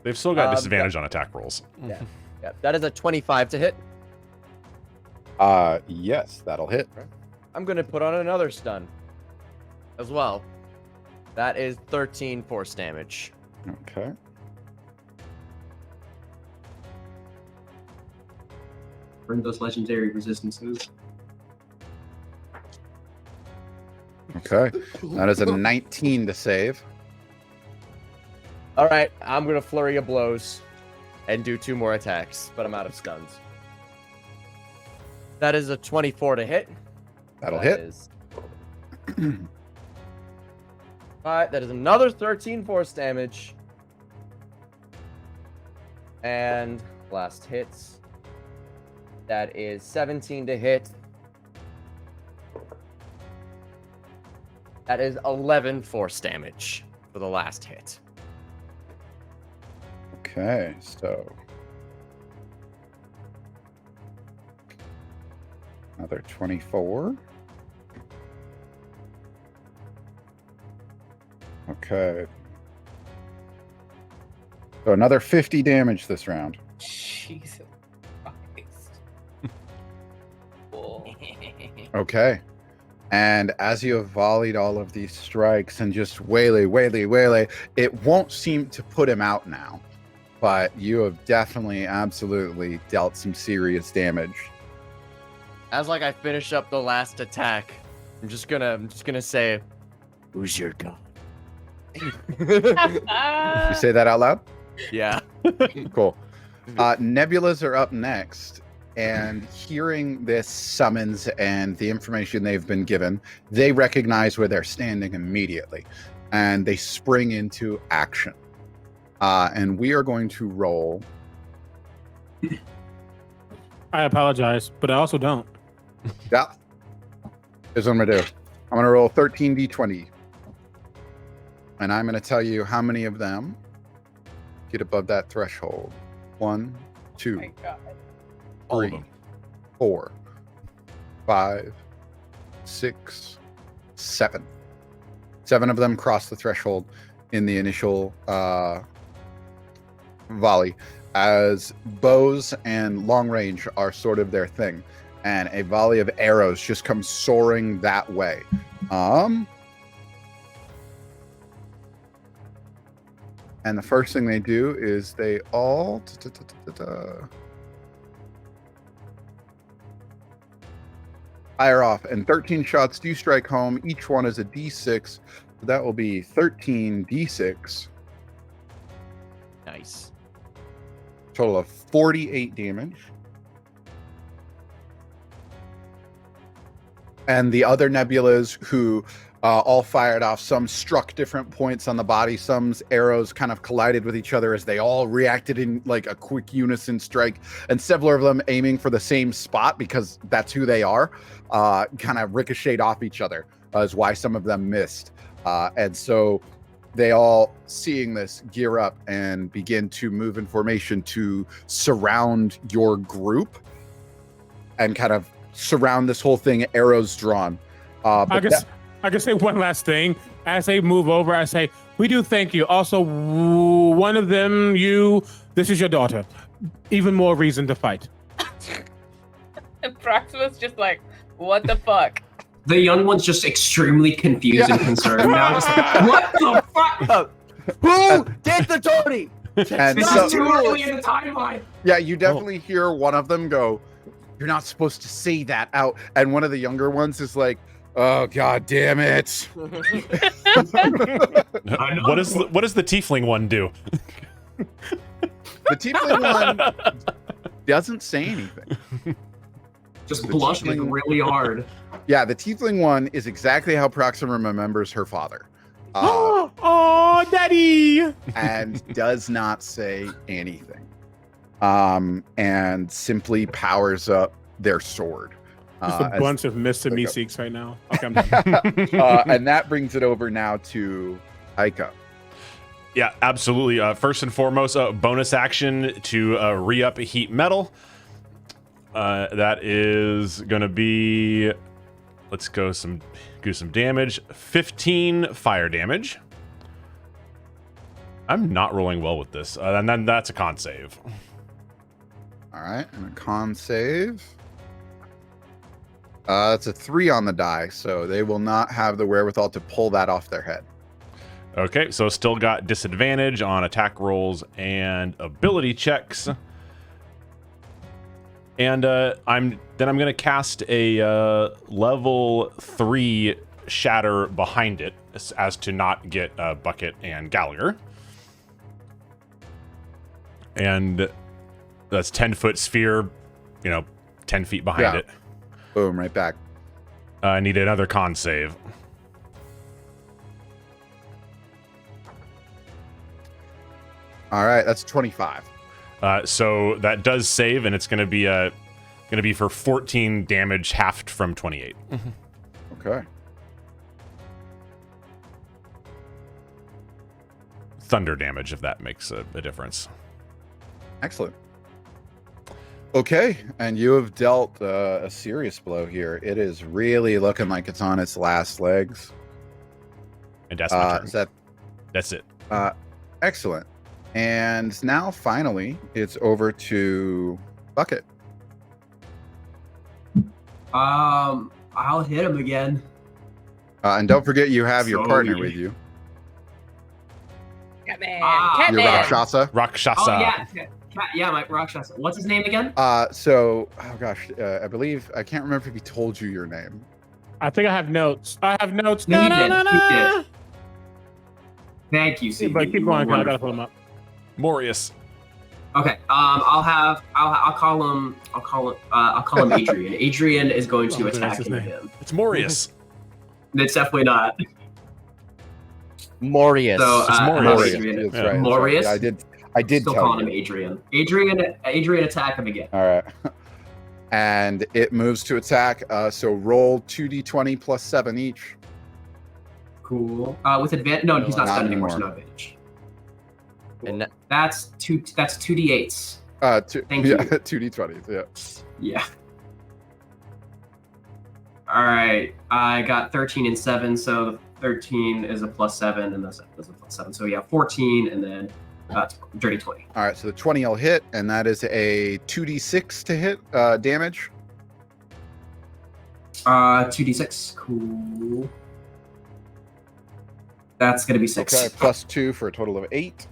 They've still got disadvantage on attack rolls. Yeah. That is a 25 to hit. Yes, that'll hit. I'm gonna put on another stun as well. That is 13 force damage. Okay. Bring those legendary resistances. Okay. That is a 19 to save. All right, I'm gonna flurry of blows and do 2 more attacks, but I'm out of stuns. That is a 24 to hit. That'll That hit. is- Alright, that is another 13 force damage. And last hits. That is 17 to hit. That is 11 force damage for the last hit. Okay, so another 24. Okay. So another 50 damage this round. Jesus Christ. Oh. Okay. And as you have volleyed all of these strikes and just waylay, it won't seem to put him out now. But you have definitely, absolutely dealt some serious damage. As like I finish up the last attack, I'm just gonna say, "Who's your god?" You say that out loud? Yeah. Cool. Nebulas are up next, and hearing this summons and the information they've been given, they recognize where they're standing immediately, and they spring into action. And we are going to roll. I apologize, but I also don't. Yeah. Here's what I'm going to do. I'm going to roll 13d20. And I'm going to tell you how many of them get above that threshold. 1, 2, My God. All of 3, them. 4, 5, 6, 7. 7 of them cross the threshold in the initial volley, as bows and long range are sort of their thing, and a volley of arrows just comes soaring that way. And the first thing they do is they all fire off, and 13 shots do strike home. Each one is a d6. So that will be 13 d6. Nice. Total of 48 damage. And the other nebulas who all fired off, some struck different points on the body, some's arrows kind of collided with each other as they all reacted in like a quick unison strike, and several of them aiming for the same spot because that's who they are, kind of ricocheted off each other, is why some of them missed. And so they all, seeing this, gear up and begin to move in formation to surround your group and kind of surround this whole thing, arrows drawn. I can say one last thing. As they move over, I say, we do thank you. Also, one of them, this is your daughter. Even more reason to fight. And Proximus just like, what the fuck? The young one's just extremely confused and concerned now. Just like, what the fuck? Who did the Tony? And This so, is too early in the timeline. yeah, you definitely hear one of them go, "You're not supposed to say that out." And one of the younger ones is like, "Oh, god damn it." What does the tiefling one do? The tiefling one doesn't say anything. Just The blushing tiefling- really hard. Yeah, the tiefling one is exactly how Proxima remembers her father. Oh, daddy! And does not say anything. And simply powers up their sword. Just a as- bunch of Mr. Meeseeks right now. Okay, I'm done. and that brings it over now to Aika. Yeah, absolutely. First and foremost, bonus action to re-up heat metal. That is going to be, let's go do some damage. 15 fire damage. I'm not rolling well with this. And then that's a con save. All right, and a con save. It's a 3 on the die, so they will not have the wherewithal to pull that off their head. Okay, so still got disadvantage on attack rolls and ability checks. And I'm going to cast a level 3 shatter behind it as to not get Bucket and Gallagher. And that's 10-foot sphere, 10 feet behind it. Boom, right back. I need another con save. All right, that's 25. So that does save, and it's going to be for 14 damage, halved from 28. Okay. Thunder damage, if that makes a difference. Excellent. Okay, and you have dealt a serious blow here. It is really looking like it's on its last legs. And that's my turn. That's it. Excellent. And now, finally, it's over to Bucket. I'll hit him again. And don't forget, you have your So partner you- with you. Catman. Your Catman. Rakshasa. Rakshasa. Oh yeah, my Rakshasa. What's his name again? I believe, I can't remember if he told you your name. I think I have notes. No, he did. He did. Thank you, CB. But keep You going, were 'cause I gotta wonderful. pull them up. Morius. Okay. I'll call him Adrian. Adrian is going to Oh, that's attack his him name. again. It's Morius. It's definitely not. Morius. So, It's I'm Morius. Adrian. That's right. Morius? Yeah, I did Still tell calling you. him Adrian. Adrian, attack him again. All right. And it moves to attack. So roll 2d20 plus 7 each. Cool. With advantage? No, he's not Not stunned anymore. So anymore. no advantage. And That's 2d8s. Thank yeah, you. 2d20s. Yeah. Yeah. All right. I got 13 and 7, so 13 is a plus 7, and the 7 is a plus 7. So yeah, 14, and then dirty 20. All right. So the 20 will hit, and that is a 2d6 to hit damage. 2d6. Cool. That's gonna be 6. Okay. Plus 2 for a total of 8.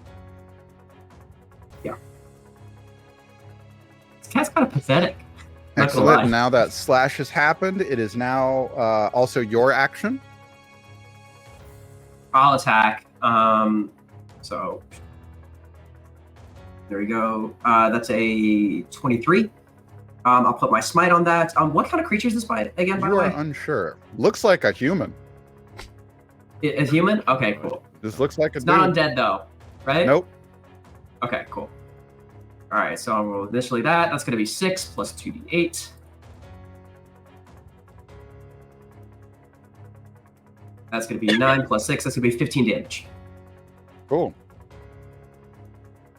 This cat's kind of pathetic. Not gonna lie. Excellent. Now that slash has happened, it is now also your action. I'll attack. So There we go. That's a 23. I'll put my smite on that. What kind of creature is this by again? By You the are way, unsure. Looks like a human. a human. Okay, cool. This looks like a It's dude. not undead though, right? Nope. Okay, cool. All right, so I'll roll initially that. That's going to be 6 plus 2d8. That's going to be 9 plus 6. That's going to be 15 damage. Cool.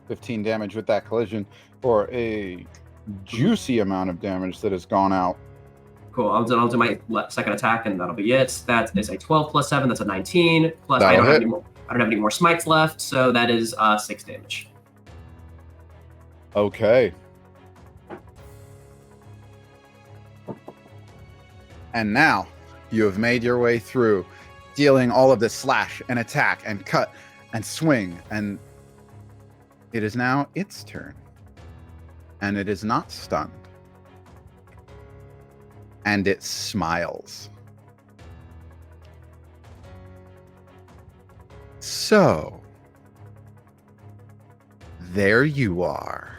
15 damage with that collision for a juicy amount of damage that has gone out. Cool. I'll do my second attack, and that'll be it. That is a 12 plus 7. That's a 19. Plus, I That'll don't have hit. any more. I don't have any more smites left, so that is 6 damage. Okay. And now you have made your way through, dealing all of this slash and attack and cut and swing, and it is now its turn. And it is not stunned. And it smiles. So, there you are.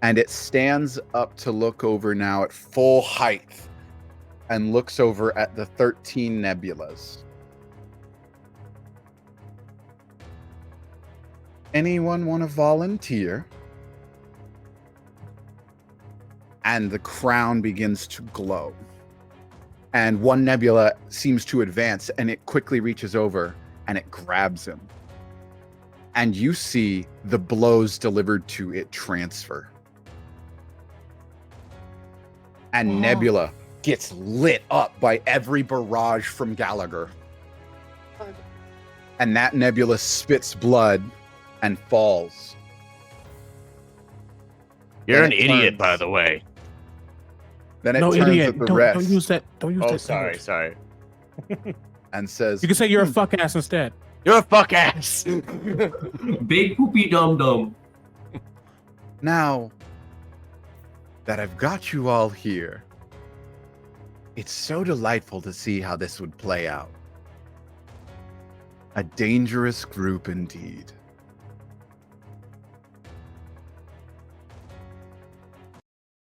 And it stands up to look over now at full height and looks over at the 13 nebulas. Anyone want to volunteer? And the crown begins to glow. And one nebula seems to advance, and it quickly reaches over and it grabs him. And you see the blows delivered to it transfer. And Nebula gets lit up by every barrage from Gallagher. And that nebula spits blood and falls. You're Then an it idiot, turns. by the way. Then it No, turns idiot. at the Don't rest use that. Don't use Oh, that. sorry, language. sorry. and says, You can say you're a fuck ass instead. You're a fuck ass. Big poopy dum dum. now that I've got you all here, it's so delightful to see how this would play out. A dangerous group indeed.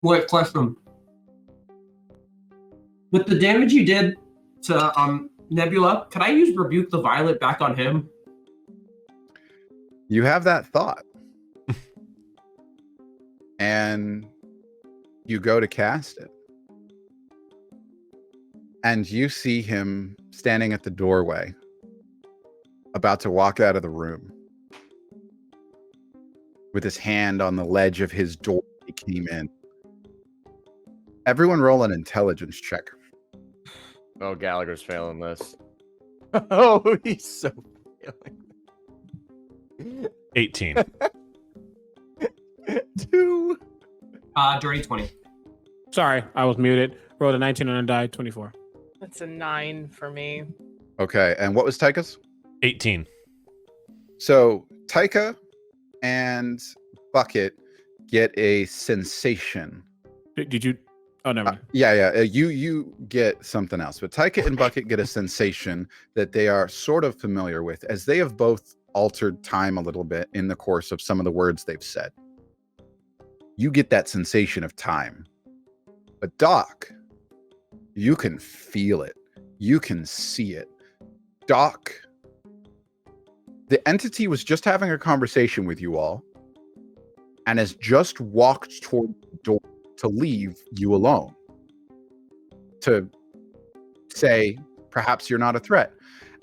Wait, question. With the damage you did to Nebula, can I use Rebuke the Violet back on him? You have that thought. And you go to cast it. And you see him standing at the doorway, about to walk out of the room, with his hand on the ledge of his door he came in. Everyone roll an intelligence check. Oh, Gallagher's failing this. Oh, he's so failing. 18. 2. Dirty 20. Sorry, I was muted. Rolled a 19 and I died 24. That's a 9 for me. Okay, and what was Tyka's? 18. So Taika and Bucket get a sensation. Did you? Oh, never mind. You get something else, but Taika and Bucket get a sensation that they are sort of familiar with, as they have both altered time a little bit in the course of some of the words they've said. You get that sensation of time. But Doc, you can feel it. You can see it. Doc, the entity was just having a conversation with you all and has just walked toward the door to leave you alone. To say, perhaps you're not a threat.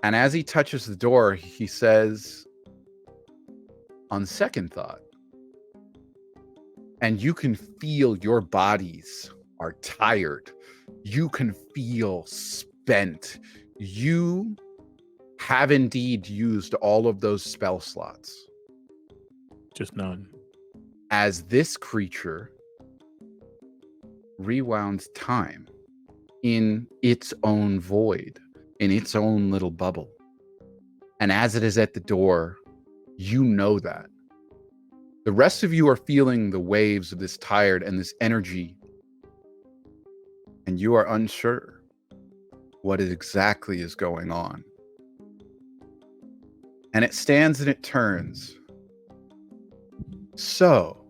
And as he touches the door, he says, on second thought, and you can feel your bodies are tired. You can feel spent. You have indeed used all of those spell slots. Just none. As this creature rewound time in its own void, in its own little bubble. And as it is at the door, you know that. The rest of you are feeling the waves of this tired and this energy, and you are unsure what exactly is going on. And it stands and it turns. So,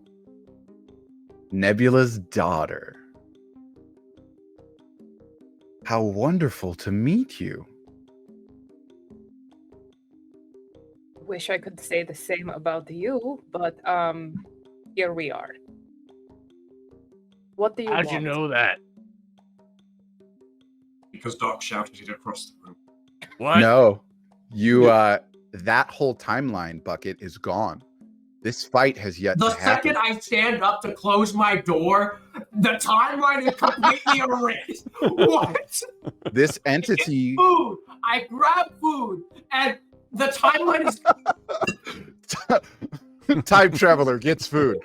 Nebula's daughter. How wonderful to meet you. Wish I could say the same about you, but here we are. What do you How'd want? you know that? Because Doc shouted it across the room. What? No, you, that whole timeline bucket is gone. This fight has yet The to happen. second I stand up to close my door, the timeline is completely erased. What? This entity. Food. I grab food, and the timeline is. Time traveler gets food.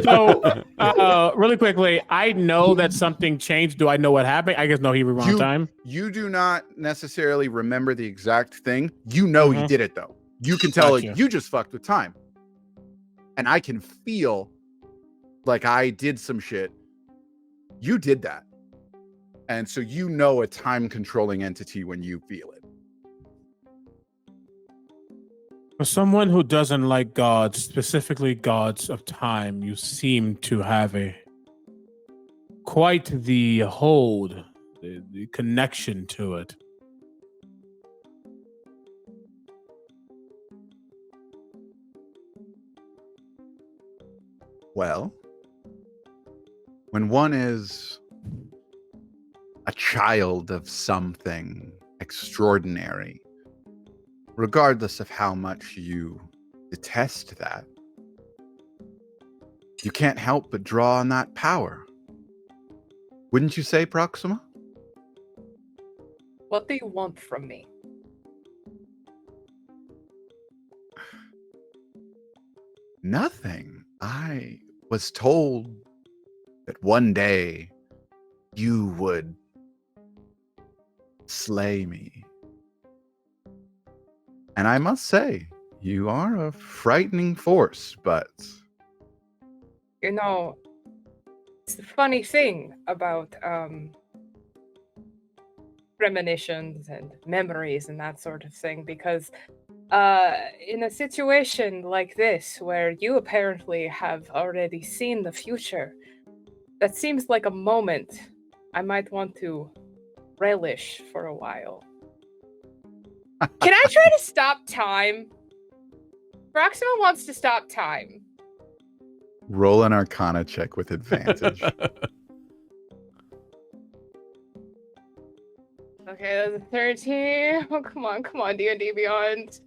So, really quickly, I know that something changed. Do I know what happened? I guess no, he rewound time. You do not necessarily remember the exact thing. You know you Mhm. did it though. You can tell Gotcha. you just fucked with time. And I can feel like I did some shit. You did that. And so you know a time controlling entity when you feel it. For someone who doesn't like gods, specifically gods of time, you seem to have quite the hold, the connection to it. Well, when one is a child of something extraordinary, regardless of how much you detest that, you can't help but draw on that power. Wouldn't you say, Proxima? What do you want from me? Nothing. I was told that one day you would slay me. And I must say, you are a frightening force, but You know, it's the funny thing about premonitions and memories and that sort of thing, because in a situation like this, where you apparently have already seen the future, that seems like a moment I might want to relish for a while. Can I try to stop time? Proxima wants to stop time. roll an Arcana check with advantage. Okay, that's a 13. Oh, come on, D&D Beyond.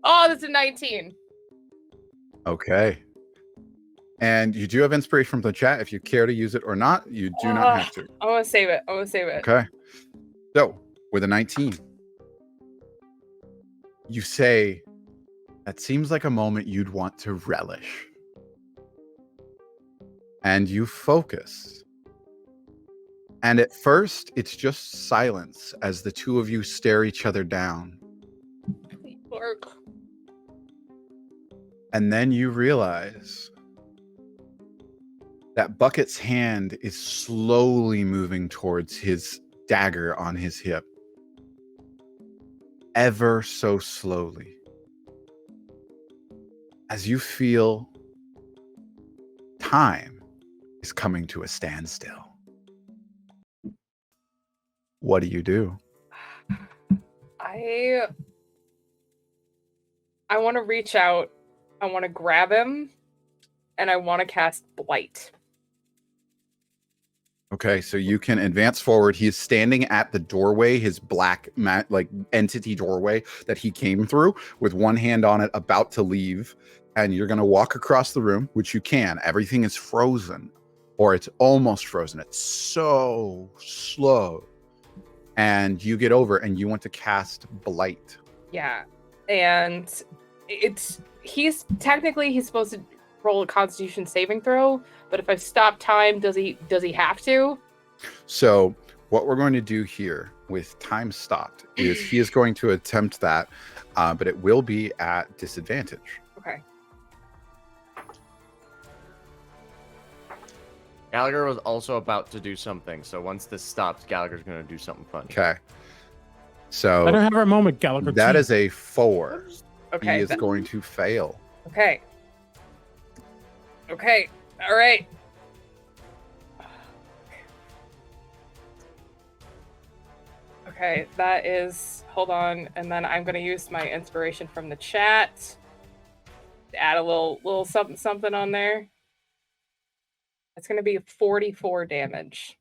Oh, that's a 19. Okay. And you do have inspiration from the chat. If you care to use it or not, you do not have to. I want to save it. Okay. So, with a 19, you say, that seems like a moment you'd want to relish. And you focus. And at first, it's just silence as the two of you stare each other down. Work. And then you realize that Bucket's hand is slowly moving towards his dagger on his hip. Ever so slowly. As you feel time is coming to a standstill. What do you do? I want to reach out. I want to grab him, and I want to cast Blight. Okay, so you can advance forward. He is standing at the doorway, his black entity doorway that he came through, with one hand on it, about to leave. And you're going to walk across the room, which you can. Everything is frozen, or it's almost frozen. It's so slow. And you get over, and you want to cast Blight. Yeah, and he's supposed to roll a Constitution saving throw, but if I stop time, does he have to? So what we're going to do here with time stopped is he is going to attempt that, but it will be at disadvantage. Okay. Gallagher was also about to do something, so once this stops, Gallagher's going to do something funny. Okay. Let So her have her moment, Gallagher. that is a 4. Okay. He is going to fail. Okay. Okay. All right. Okay, that is. Hold on, and then I'm gonna use my inspiration from the chat. Add a little something on there. It's gonna be 44 damage.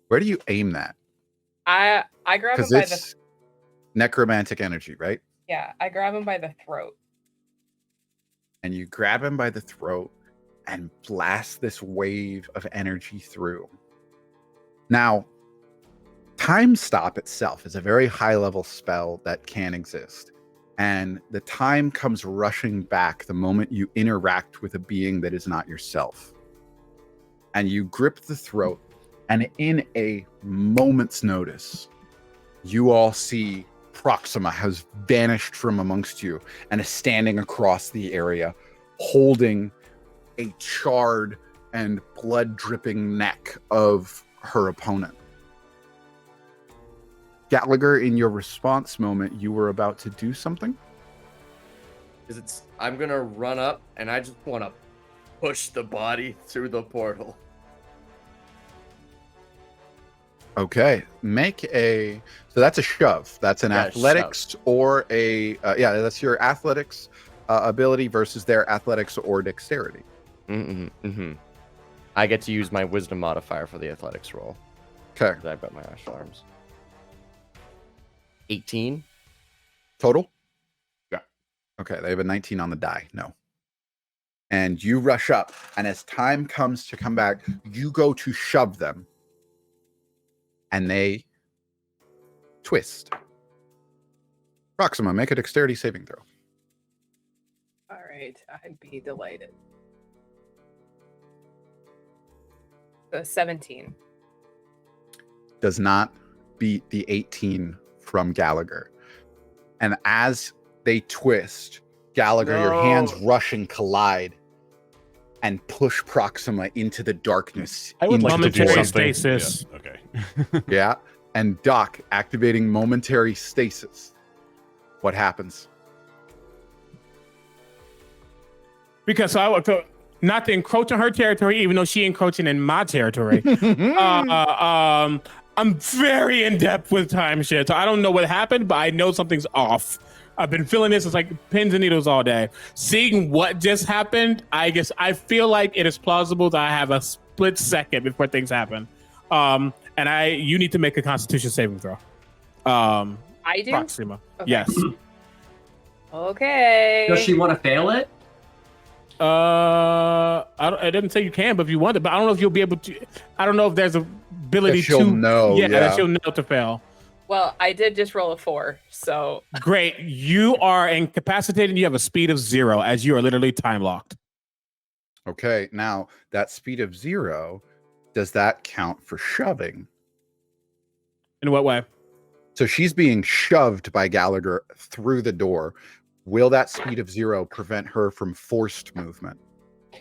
Where do you aim that? I grab him Because by it's necromantic energy, right? I grab him by the throat. And you grab him by the throat and blast this wave of energy through. Now, Time Stop itself is a very high level spell that can exist. And the time comes rushing back the moment you interact with a being that is not yourself. And you grip the throat, and in a moment's notice, you all see Proxima has vanished from amongst you and is standing across the area, holding a charred and blood-dripping neck of her opponent. Gallagher, in your response moment, you were about to do something? I'm gonna run up and I just want to push the body through the portal. Okay, so that's a shove. That's an athletics shove. Or that's your athletics ability versus their athletics or dexterity. I get to use my wisdom modifier for the athletics roll. Okay. I've got my astral arms. 18 total? Yeah. Okay, they have a 19 on the die. No. And you rush up, and as time comes to come back, you go to shove them. And they twist. Proxima, make a dexterity saving throw. All right, I'd be delighted. 17. Does not beat the 18 from Gallagher. And as they twist, Gallagher, your hands rush and collide and push Proxima into the darkness. I would like to do Momentary something. stasis. Yeah, okay. Yeah. And Doc activating momentary stasis. What happens? Because I would not to encroach on her territory, even though she encroaching in my territory. I'm very in depth with time shit, so I don't know what happened, but I know something's off. I've been feeling this. It's like pins and needles all day. Seeing what just happened, I guess I feel like it is plausible that I have a split second before things happen. And you need to make a Constitution saving throw. I do? Proxima. Okay. Yes. Okay. Does she want to fail it? I didn't say you can, but if you want to, but I don't know if you'll be able to. I don't know if there's a ability That she'll to know, that yeah. she'll know to fail. Well, I did just roll a 4, so Great. You are incapacitated and you have a speed of 0 as you are literally time locked. Okay, now that speed of 0, does that count for shoving? In what way? So she's being shoved by Gallagher through the door. Will that speed of 0 prevent her from forced movement?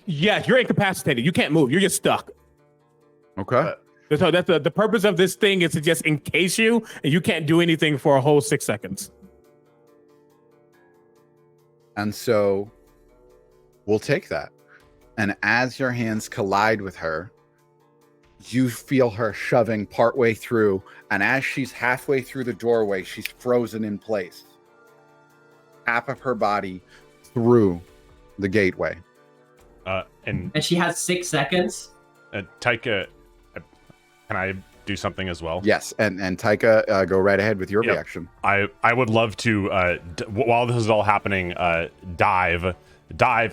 Yes, you're incapacitated. You can't move. You're just stuck. Okay. So that's the purpose of this thing is to just encase you, and you can't do anything for a whole 6 seconds. And so we'll take that. And as your hands collide with her, you feel her shoving partway through. And as she's halfway through the doorway, she's frozen in place. Half of her body through the gateway. And And she has 6 seconds. Taika, can I do something as well? Yes. And Taika, go right ahead with your Yep. reaction. I would love to, while this is all happening, dive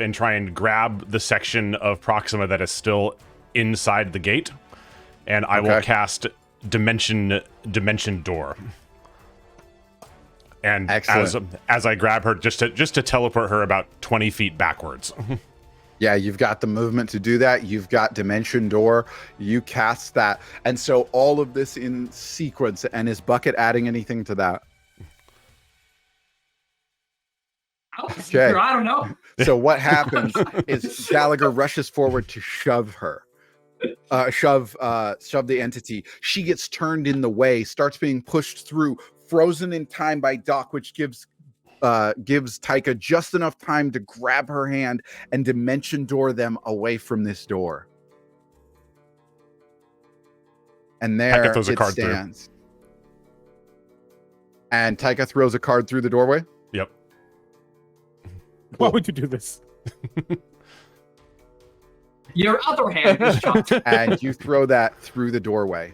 and try and grab the section of Proxima that is still inside the gate, and I will cast Dimension Door. And Excellent. as I grab her, just to teleport her about 20 feet backwards. Yeah, you've got the movement to do that. You've got Dimension Door. You cast that. And so all of this in sequence. And is Bucket adding anything to that? Okay. I don't know. So what happens is Gallagher rushes forward to shove her. Shove the entity. She gets turned in the way, starts being pushed through, frozen in time by Doc, which gives gives Taika just enough time to grab her hand and dimension door them away from this door. And there throws a it card through. stands. And Taika throws a card through the doorway. Yep. Why would you do this? Your other hand is shot. And you throw that through the doorway.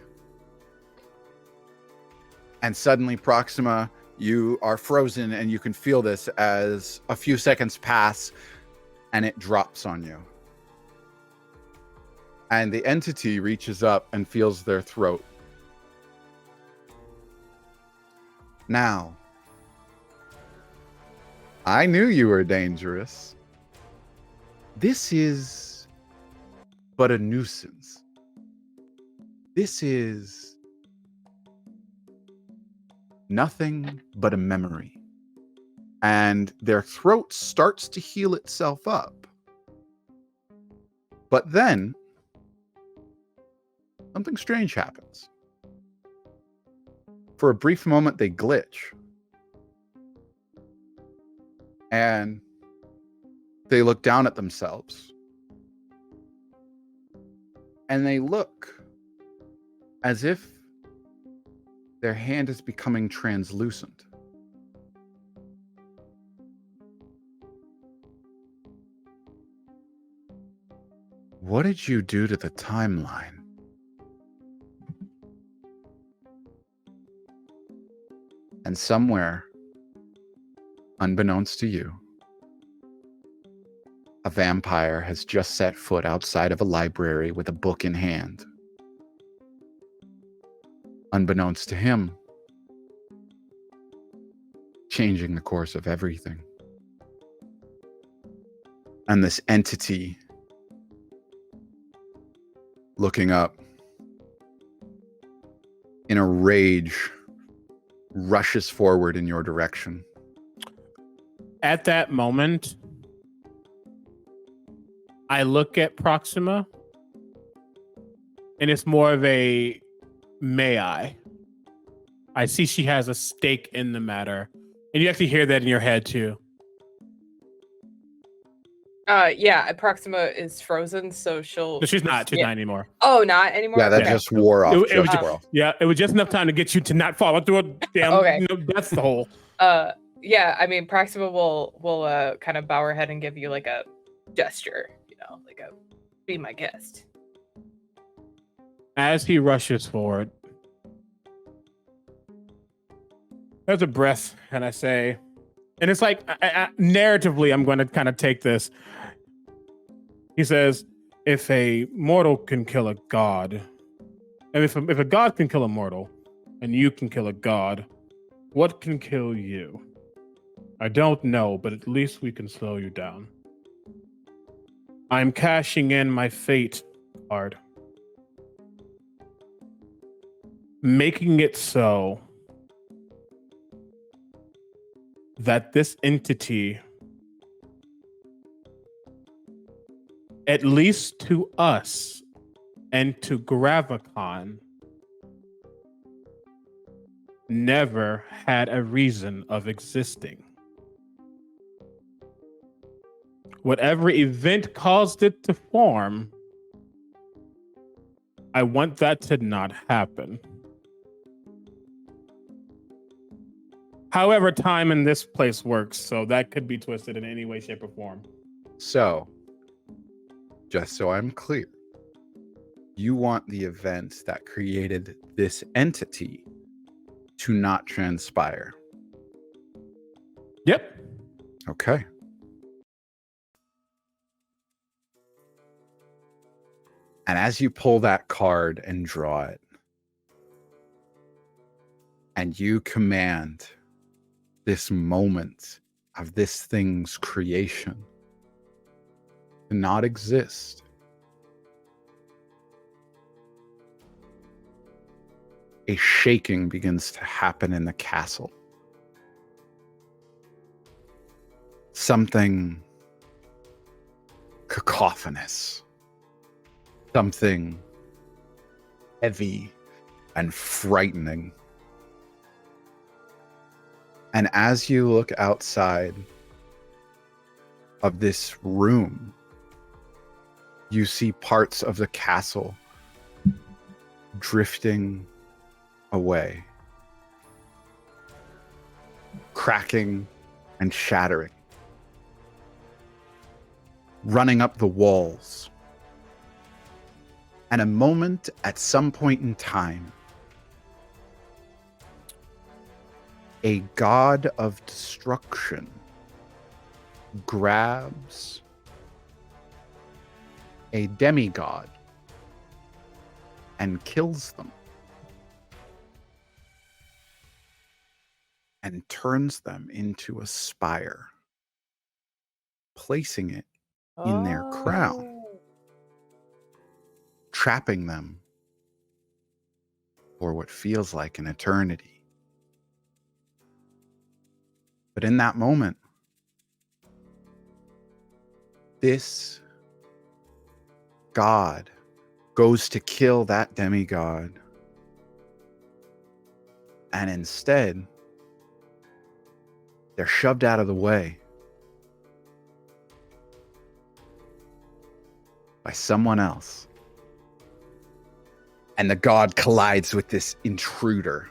And suddenly, Proxima, you are frozen, and you can feel this as a few seconds pass, and it drops on you. And the entity reaches up and feels their throat. Now, I knew you were dangerous. This is but a nuisance. This is nothing but a memory. And their throat starts to heal itself up. But then something strange happens. For a brief moment, they glitch. And they look down at themselves. And they look as if their hand is becoming translucent. What did you do to the timeline? And somewhere, unbeknownst to you, a vampire has just set foot outside of a library with a book in hand. Unbeknownst to him, changing the course of everything. And this entity, looking up, in a rage, rushes forward in your direction. At that moment, I look at Proxima, and it's more of a may I see she has a stake in the matter. And you actually hear that in your head too. Yeah, Proxima is frozen, so she'll. No, she's not. She's yeah. not anymore. Oh, not anymore. Yeah, that Okay. just wore off. It was just just- wore off. Yeah, it was just enough time to get you to not fall into a damn. Okay. That's the whole. Yeah, I mean, Proxima will kind of bow her head and give you like a gesture, like a be my guest. As he rushes forward, there's a breath, and I say, and it's like narratively, I'm going to kind of take this. He says, "If a mortal can kill a god, and if a god can kill a mortal, and you can kill a god, what can kill you? I don't know, but at least we can slow you down. I'm cashing in my fate card, making it so that this entity, at least to us and to Gravvicon, never had a reason of existing. Whatever event caused it to form, I want that to not happen. However, time in this place works, so that could be twisted in any way, shape, or form." So, just so I'm clear, you want the events that created this entity to not transpire. Yep. Okay. And as you pull that card and draw it, and you command this moment of this thing's creation to not exist, a shaking begins to happen in the castle. Something cacophonous. Something heavy and frightening. And as you look outside of this room, you see parts of the castle drifting away, cracking and shattering, running up the walls. And a moment at some point in time, a god of destruction grabs a demigod and kills them and turns them into a spire, placing it in their crown, trapping them for what feels like an eternity. But in that moment, this god goes to kill that demigod, and instead, they're shoved out of the way by someone else. And the god collides with this intruder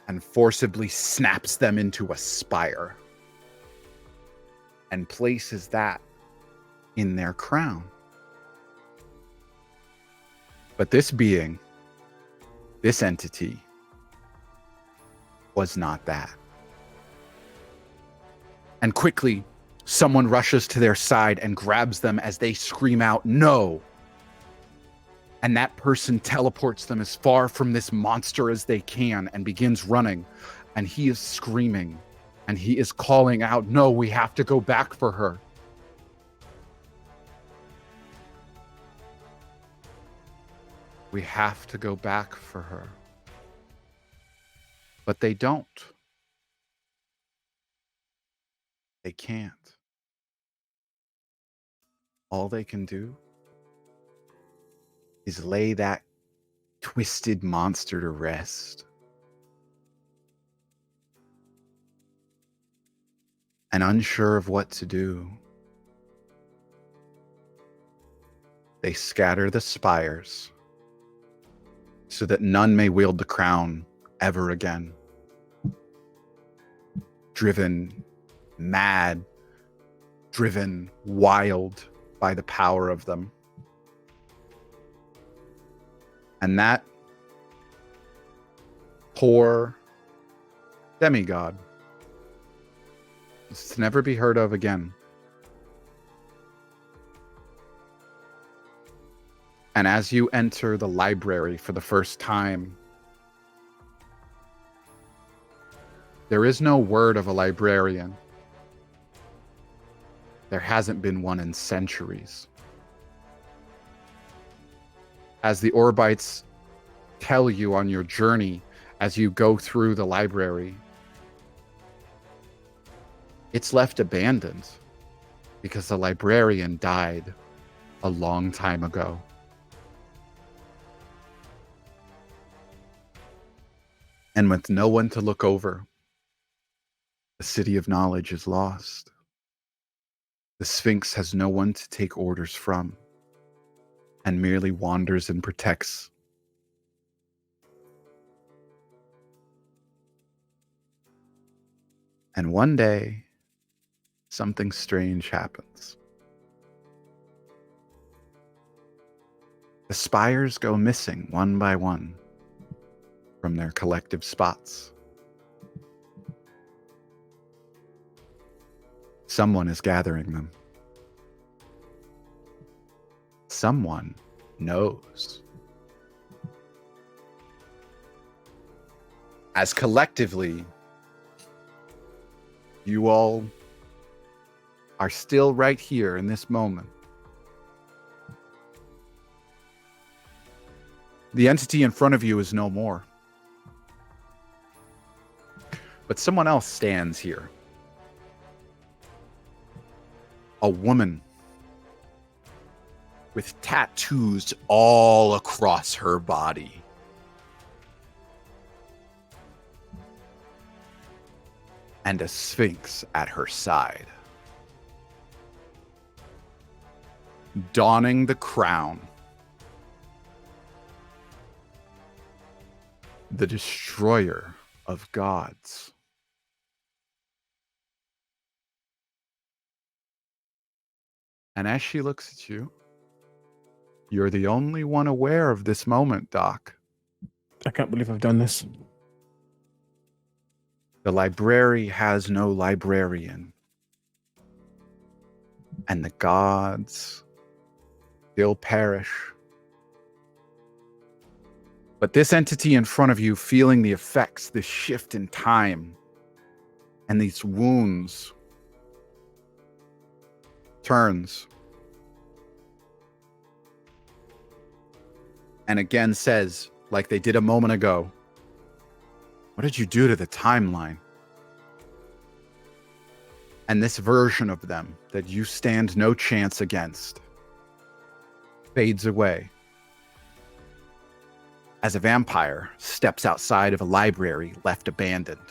and forcibly snaps them into a spire and places that in their crown. But this being, this entity, was not that. And quickly, someone rushes to their side and grabs them as they scream out, "No!" And that person teleports them as far from this monster as they can and begins running. And he is screaming and he is calling out, "No, we have to go back for her." We have to go back for her. But they don't. They can't. All they can do is lay that twisted monster to rest. And unsure of what to do, they scatter the spires so that none may wield the crown ever again. Driven mad, driven wild by the power of them. And that poor demigod is to never be heard of again. And as you enter the library for the first time, there is no word of a librarian. There hasn't been one in centuries. As the Orbites tell you on your journey as you go through the library, it's left abandoned because the librarian died a long time ago. And with no one to look over, the city of knowledge is lost. The Sphinx has no one to take orders from and merely wanders and protects. And one day, something strange happens. The spires go missing one by one from their collective spots. Someone is gathering them. Someone knows. As collectively, you all are still right here in this moment. The entity in front of you is no more. But someone else stands here. A woman with tattoos all across her body. and a sphinx at her side. Donning the crown, the destroyer of gods. And as she looks at you, you're the only one aware of this moment, Doc. I can't believe I've done this. The library has no librarian. And the gods still perish. But this entity in front of you, feeling the effects, this shift in time, and these wounds, turns and again says, like they did a moment ago, "What did you do to the timeline?" And this version of them that you stand no chance against fades away as a vampire steps outside of a library left abandoned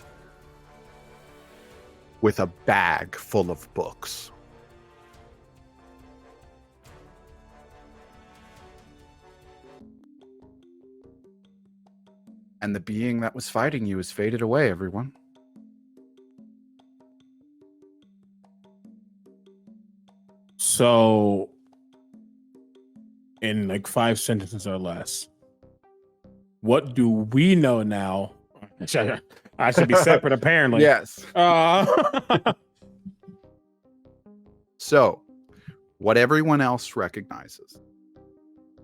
with a bag full of books. And the being that was fighting you has faded away, everyone. So, in like 5 sentences or less, what do we know now? I should be separate, apparently. Yes. Uh, So, what everyone else recognizes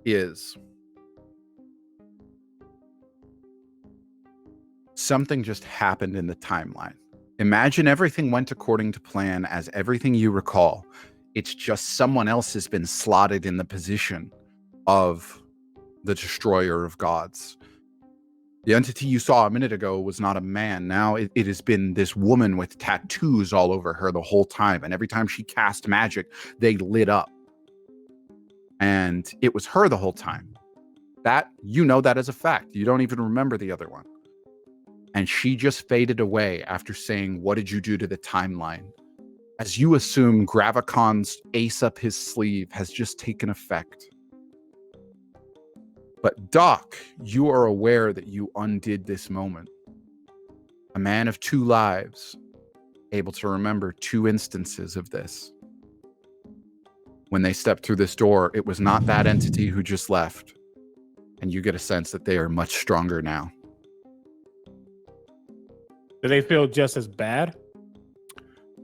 is something just happened in the timeline. Imagine everything went according to plan as everything you recall. It's just someone else has been slotted in the position of the destroyer of gods. The entity you saw a minute ago was not a man. Now it has been this woman with tattoos all over her the whole time. And every time she cast magic, they lit up. And it was her the whole time. That, you know that as a fact. You don't even remember the other one. And she just faded away after saying, "What did you do to the timeline?" As you assume Gravvicon's ace up his sleeve has just taken effect. But Doc, you are aware that you undid this moment. A man of 2 lives, able to remember 2 instances of this. When they stepped through this door, it was not that entity who just left. And you get a sense that they are much stronger now. do they feel just as bad?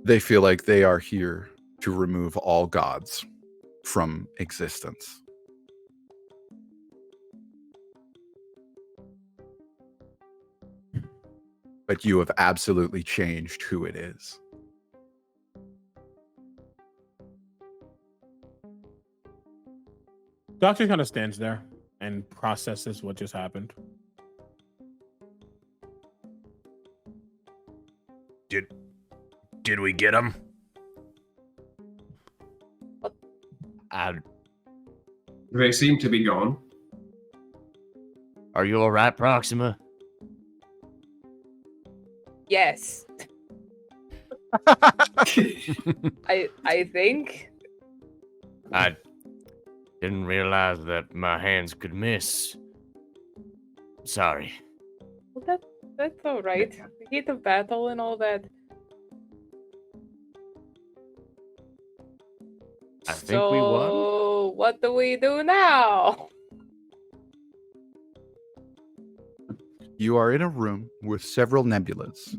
They feel like they are here to remove all gods from existence. But you have absolutely changed who it is. Doctor kind of stands there and processes what just happened. Did we get him? They seem to be gone. Are you all right, Proxima? Yes. I think. I didn't realize that my hands could miss. Sorry. Well, that's all right. The heat of battle and all that. I think we won. So what do we do now? You are in a room with several nebulas,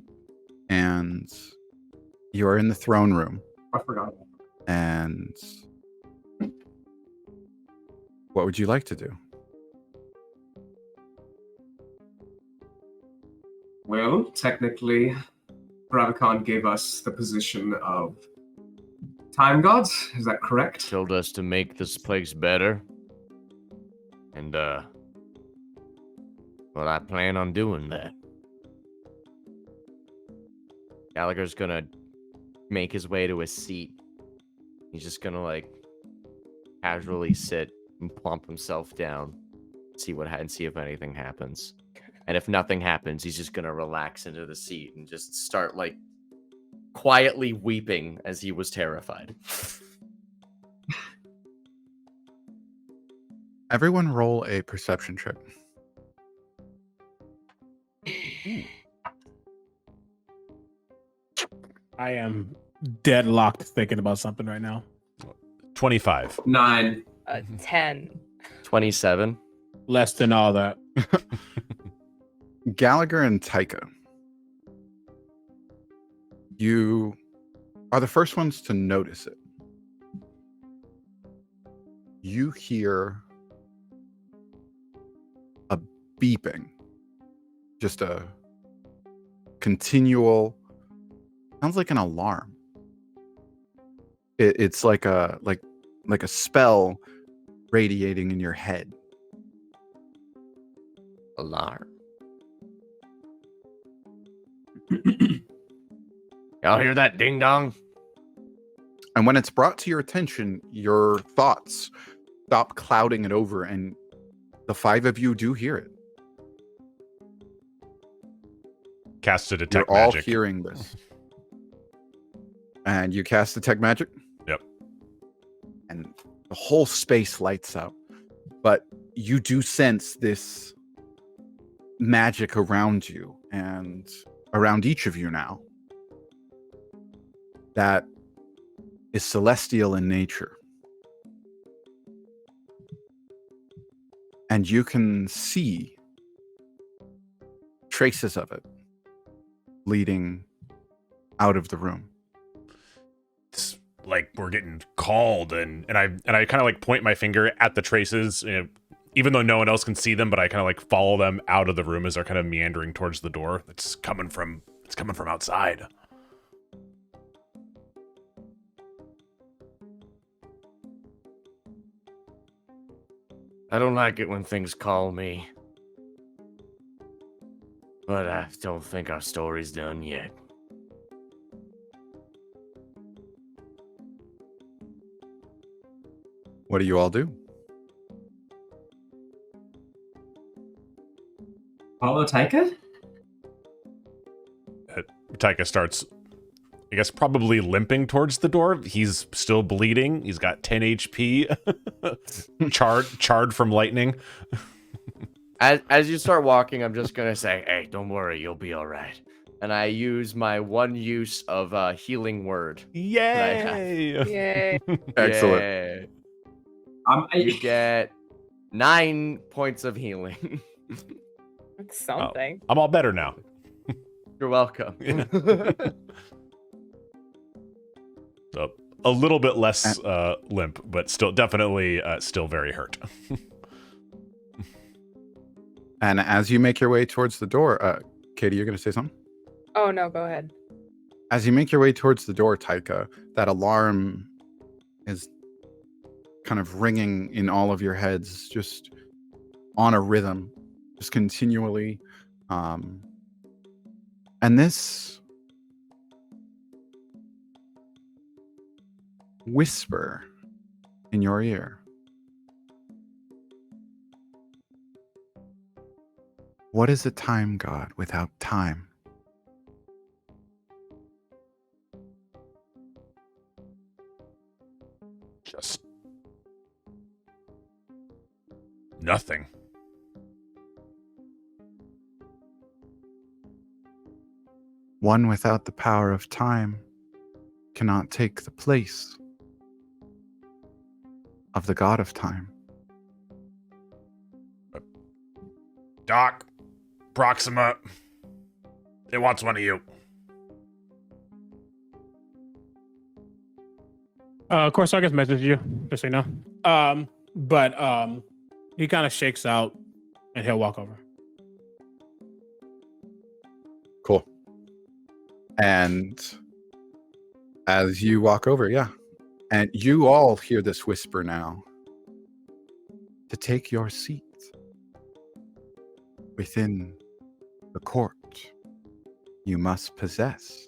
and you are in the throne room. I forgot. And what would you like to do? Well, technically, Gravvicon gave us the position of time gods. Is that correct? Told us to make this place better. And, well, I plan on doing that. Gallagher's gonna make his way to a seat. He's just gonna, like, casually sit and plump himself down, see if anything happens. And if nothing happens, he's just gonna relax into the seat and just start, like, quietly weeping as he was terrified. Everyone roll a perception check. I am deadlocked thinking about something right now. 25. 9. 10. 27. Less than all that. Gallagher and Taika, you are the first ones to notice it. You hear a beeping, just a continual, sounds like an alarm. It's like a spell radiating in your head. Alarm. Y'all hear that ding dong? And when it's brought to your attention, your thoughts stop clouding it over, and the 5 of you do hear it. Cast a You're detect all magic. hearing this. And you cast detect magic? Yep. And the whole space lights up. But you do sense this magic around you and around each of you now that is celestial in nature. And you can see traces of it leading out of the room. It's like we're getting called, and I kind of like point my finger at the traces, even though no one else can see them, but I kind of like follow them out of the room as they're kind of meandering towards the door. It's coming from outside. I don't like it when things call me. But I don't think our story's done yet. What do you all do? Follow Taika? Taika starts, I guess, probably limping towards the door. He's still bleeding. He's got 10 HP, charred from lightning. As you start walking, I'm just gonna say, "Hey, don't worry, you'll be all right." And I use my one use of healing word. Yay! Yay. Excellent. Yeah. You get 9 points of healing. That's something. I'm all better now. You're welcome. So, a little bit less limp, but still definitely still very hurt. And as you make your way towards the door, Katie, you're going to say something? Oh, no, go ahead. As you make your way towards the door, Taika, that alarm is kind of ringing in all of your heads, just on a rhythm, just continually. And this whisper in your ear. What is a time god without time? Just nothing. One without the power of time cannot take the place of the god of time. Doc, Proxima, it wants one of you. Of course, I guess message you, just so you know. But he kind of shakes out and he'll walk over. Cool. And as you walk over, yeah. And you all hear this whisper now. To take your seat within the court, you must possess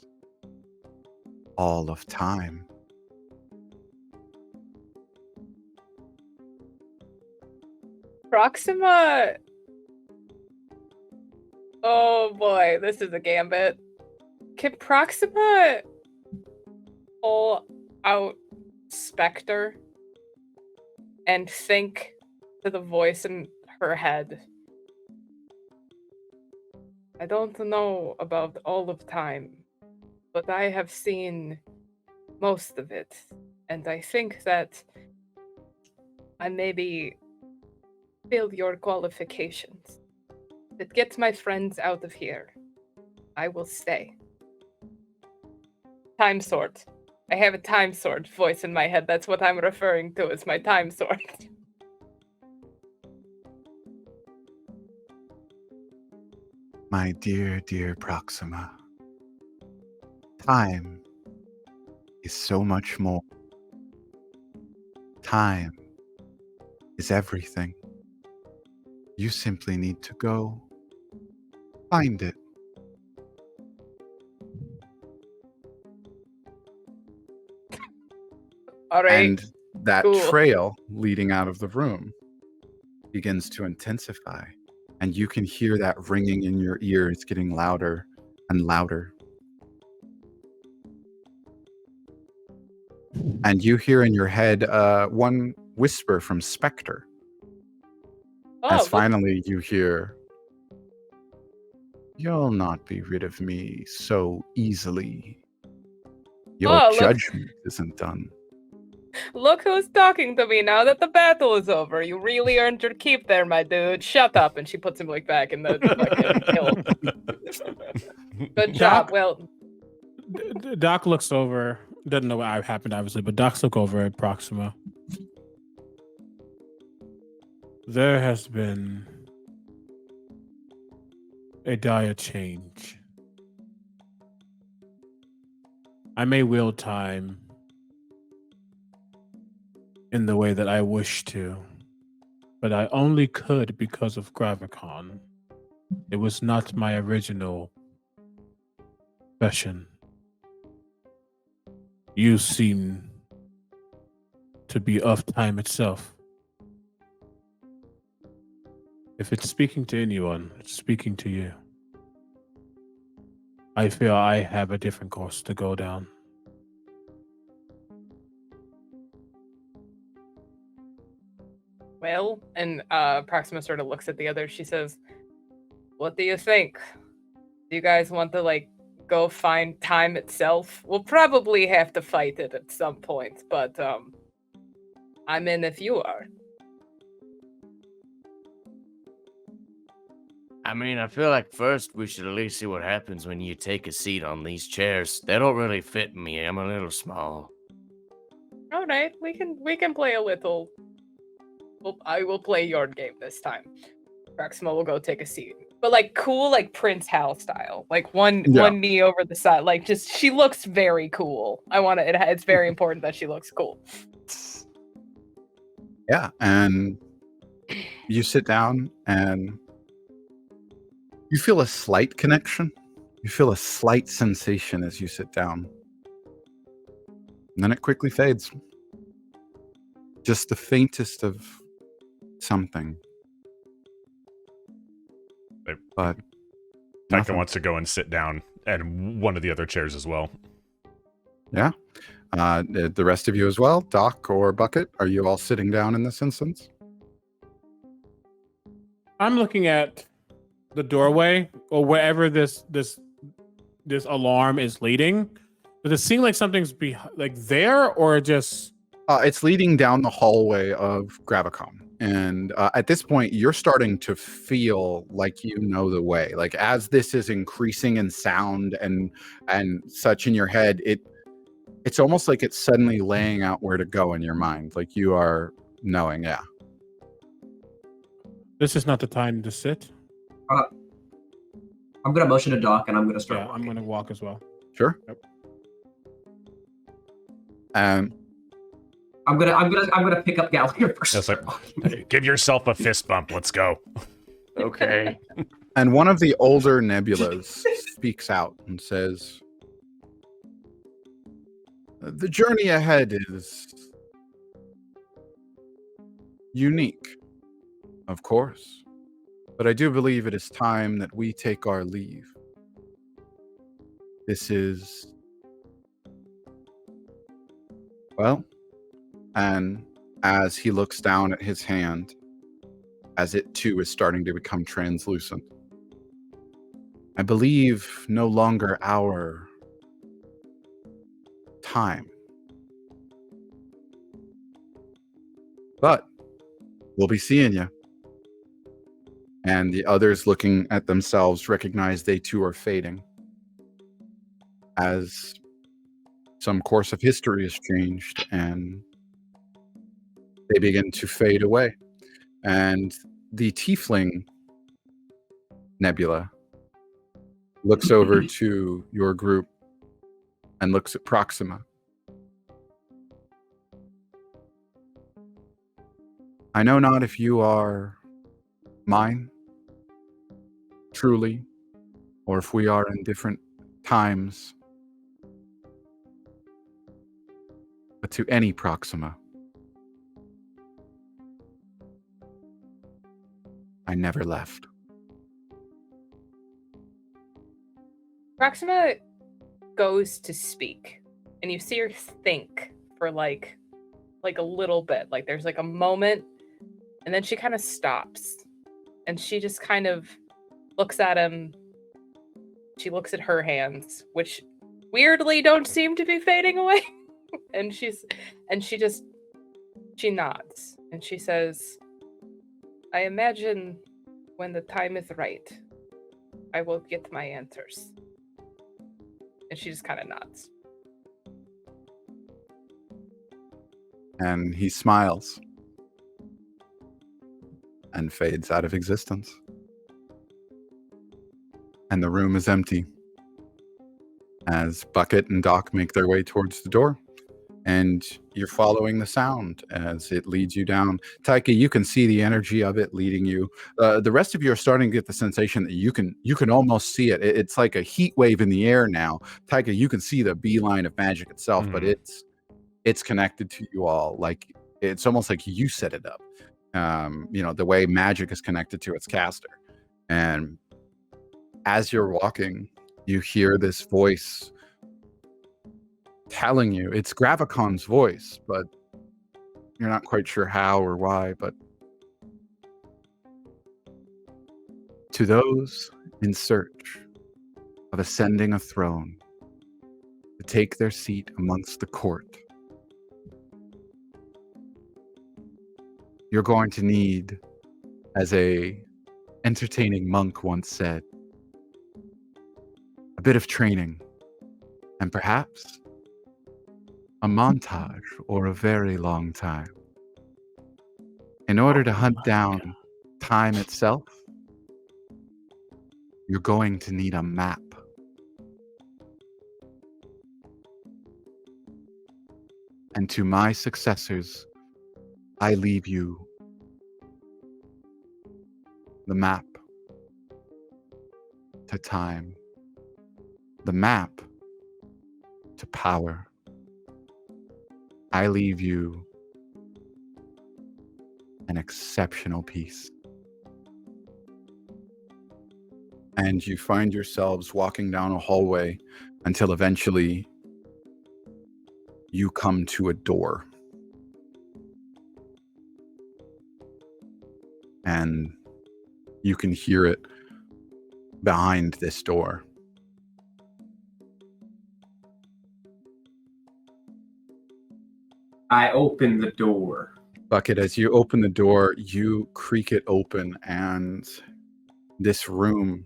all of time. Proxima. Oh boy, this is a gambit. Can Proxima pull out Spectre and think to the voice in her head. I don't know about all of time, but I have seen most of it, and I think that I maybe fill your qualifications. If it gets my friends out of here, I will stay. Time sword. I have a time sword voice in my head. That's what I'm referring to as my time sword. My dear, dear Proxima, time is so much more. Time is everything. You simply need to go find it. All right. And that cool. trail leading out of the room begins to intensify. And you can hear that ringing in your ears getting louder and louder. And you hear in your head one whisper from Spectre. As look- finally you hear, "You'll not be rid of me so easily. Your Oh, look. judgment isn't done." Look who's talking to me now that the battle is over. You really earned your keep there, my dude. Shut up. And she puts him like back in the fucking hill. Good job. Doc- Well, Doc looks over. Doesn't know what happened, obviously, but Doc's look over at Proxima. There has been a dire change. I may wield time in the way that I wish to, but I only could because of Gravvicon. It was not my original profession. You seem to be of time itself. If it's speaking to anyone, it's speaking to you. I feel I have a different course to go down. well, and Proxima sort of looks at the others. She says, "What do you think? Do you guys want to like go find time itself? We'll probably have to fight it at some point, but I'm in if you are." I mean, I feel like first we should at least see what happens when you take a seat on these chairs. They don't really fit me. I'm a little small. All right, we can play a little. Well, I will play your game this time. Proxima will go take a seat, but like cool, like Prince Hal style, like one knee over the side. Like just she looks very cool. I want to. It's very important that she looks cool. Yeah, and you sit down and you feel a slight connection. You feel a slight sensation as you sit down. And then it quickly fades. Just the faintest of something. But Tycho nothing. wants to go and sit down and one of the other chairs as well. Yeah. The rest of you as well, Doc or Bucket, are you all sitting down in this instance? I'm looking at the doorway or wherever this alarm is leading. Does it seem like something's like there or just? It's leading down the hallway of Gravvicon. And at this point, you're starting to feel like you know the way. Like as this is increasing in sound and such in your head, it's almost like it's suddenly laying out where to go in your mind. Like you are knowing, yeah. This is not the time to sit. I'm gonna motion to Doc, and I'm gonna start. Yeah, I'm gonna walk as well. Sure. Yep. I'm gonna pick up Gallagher first. That's like, hey, give yourself a fist bump. Let's go. Okay. And one of the older nebulas speaks out and says, "The journey ahead is unique, of course, but I do believe it is time that we take our leave. This is Well, and as he looks down at his hand, as it too is starting to become translucent, I believe no longer our time. But we'll be seeing you. And the others looking at themselves recognize they too are fading. As some course of history has changed and they begin to fade away. And the tiefling Nebula looks over to your group and looks at Proxima. I know not if you are mine, truly, or if we are in different times, but to any Proxima, I never left. Proxima goes to speak, and you see her think for like a little bit. Like there's like a moment, and then she kind of stops, and she just kind of looks at him. She looks at her hands, which weirdly don't seem to be fading away. and she nods, and she says, I imagine when the time is right, I will get my answers. And she just kind of nods. And he smiles and fades out of existence. And the room is empty as Bucket and Doc make their way towards the door. And you're following the sound as it leads you down. Taika, you can see the energy of it leading you. The rest of you are starting to get the sensation that you can almost see it. It's like a heat wave in the air now. Taika, you can see the beeline of magic itself, but it's connected to you all. Like it's almost like you set it up. The way magic is connected to its caster. And as you're walking, you hear this voice telling you, it's Gravvicon's voice, but you're not quite sure how or why. But to those in search of ascending a throne, to take their seat amongst the court, you're going to need, as a entertaining monk once said, a bit of training, and perhaps a montage or a very long time. In order to hunt down time itself, you're going to need a map. And to my successors, I leave you the map to time, the map to power. I leave you an exceptional piece. And you find yourselves walking down a hallway until eventually you come to a door. And you can hear it behind this door. I open the door. Bucket, as you open the door, you creak it open, and this room,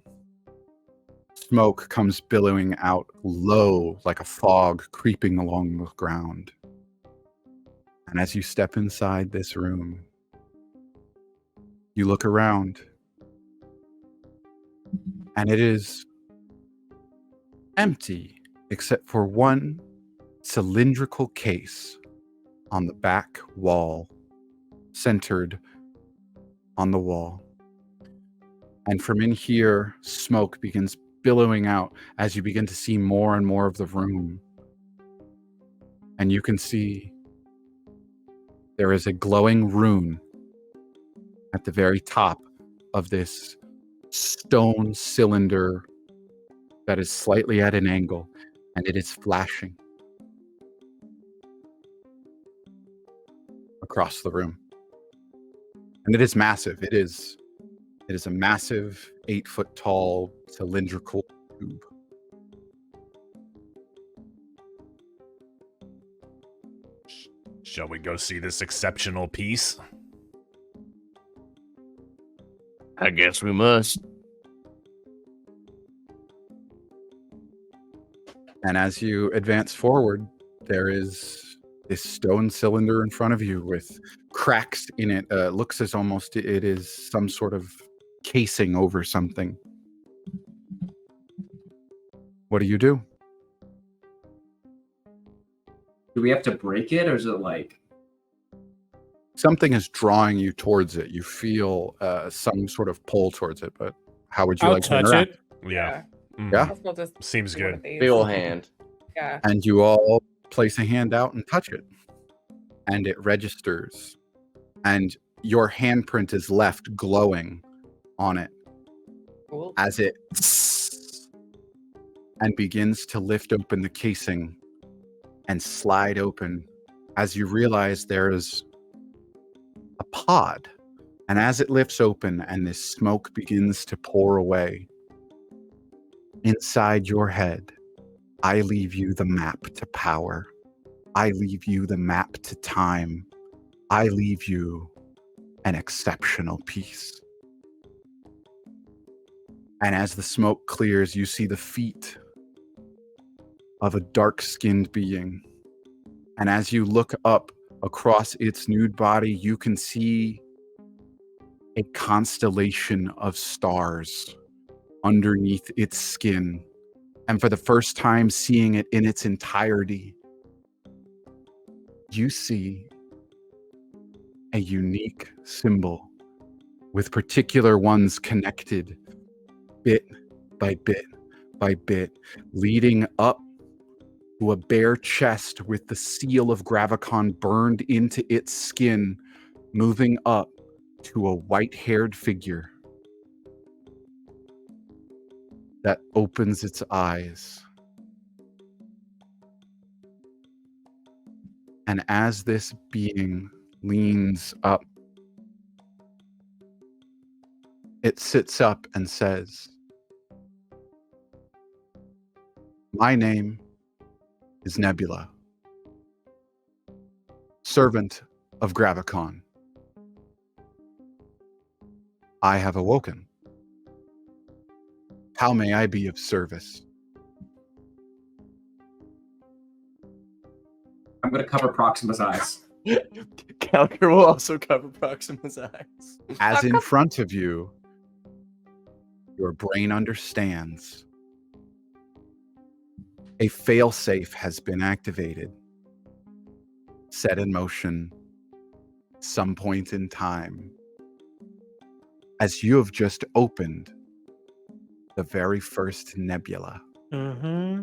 smoke comes billowing out low like a fog creeping along the ground. And as you step inside this room, you look around, and it is empty except for one cylindrical case on the back wall, centered on the wall. And from in here, smoke begins billowing out as you begin to see more and more of the room. And you can see there is a glowing rune at the very top of this stone cylinder that is slightly at an angle, and it is flashing. across the room. And it is massive. It is a massive 8-foot tall cylindrical tube. Shall we go see this exceptional piece? I guess we must. And as you advance forward, there is this stone cylinder in front of you with cracks in it. Looks as almost it is some sort of casing over something. What do you do? Do we have to break it, or is it like... Something is drawing you towards it. You feel some sort of pull towards it, but how would you I'll like to touch interact? it. Yeah. Mhm. Yeah. I'll just Seems do one good. of these. Big ol' hand. Yeah. And you all place a hand out and touch it. And it registers. And your handprint is left glowing on it Cool. as it and begins to lift open the casing and slide open as you realize there is a pod. And as it lifts open and this smoke begins to pour away, inside your head, I leave you the map to power. I leave you the map to time. I leave you an exceptional piece. And as the smoke clears, you see the feet of a dark-skinned being. And as you look up across its nude body, you can see a constellation of stars underneath its skin. And for the first time seeing it in its entirety, you see a unique symbol with particular ones connected bit by bit by bit, leading up to a bare chest with the seal of Gravvicon burned into its skin, moving up to a white-haired figure that opens its eyes. And as this being leans up, it sits up and says, "My name is Nebula, servant of Gravvicon. I have awoken. How may I be of service?" I'm gonna cover Proxima's eyes. Calker will also cover Proxima's eyes. As in front of you, your brain understands. A failsafe has been activated, set in motion, some point in time, as you have just opened the very first nebula. Mm-hmm.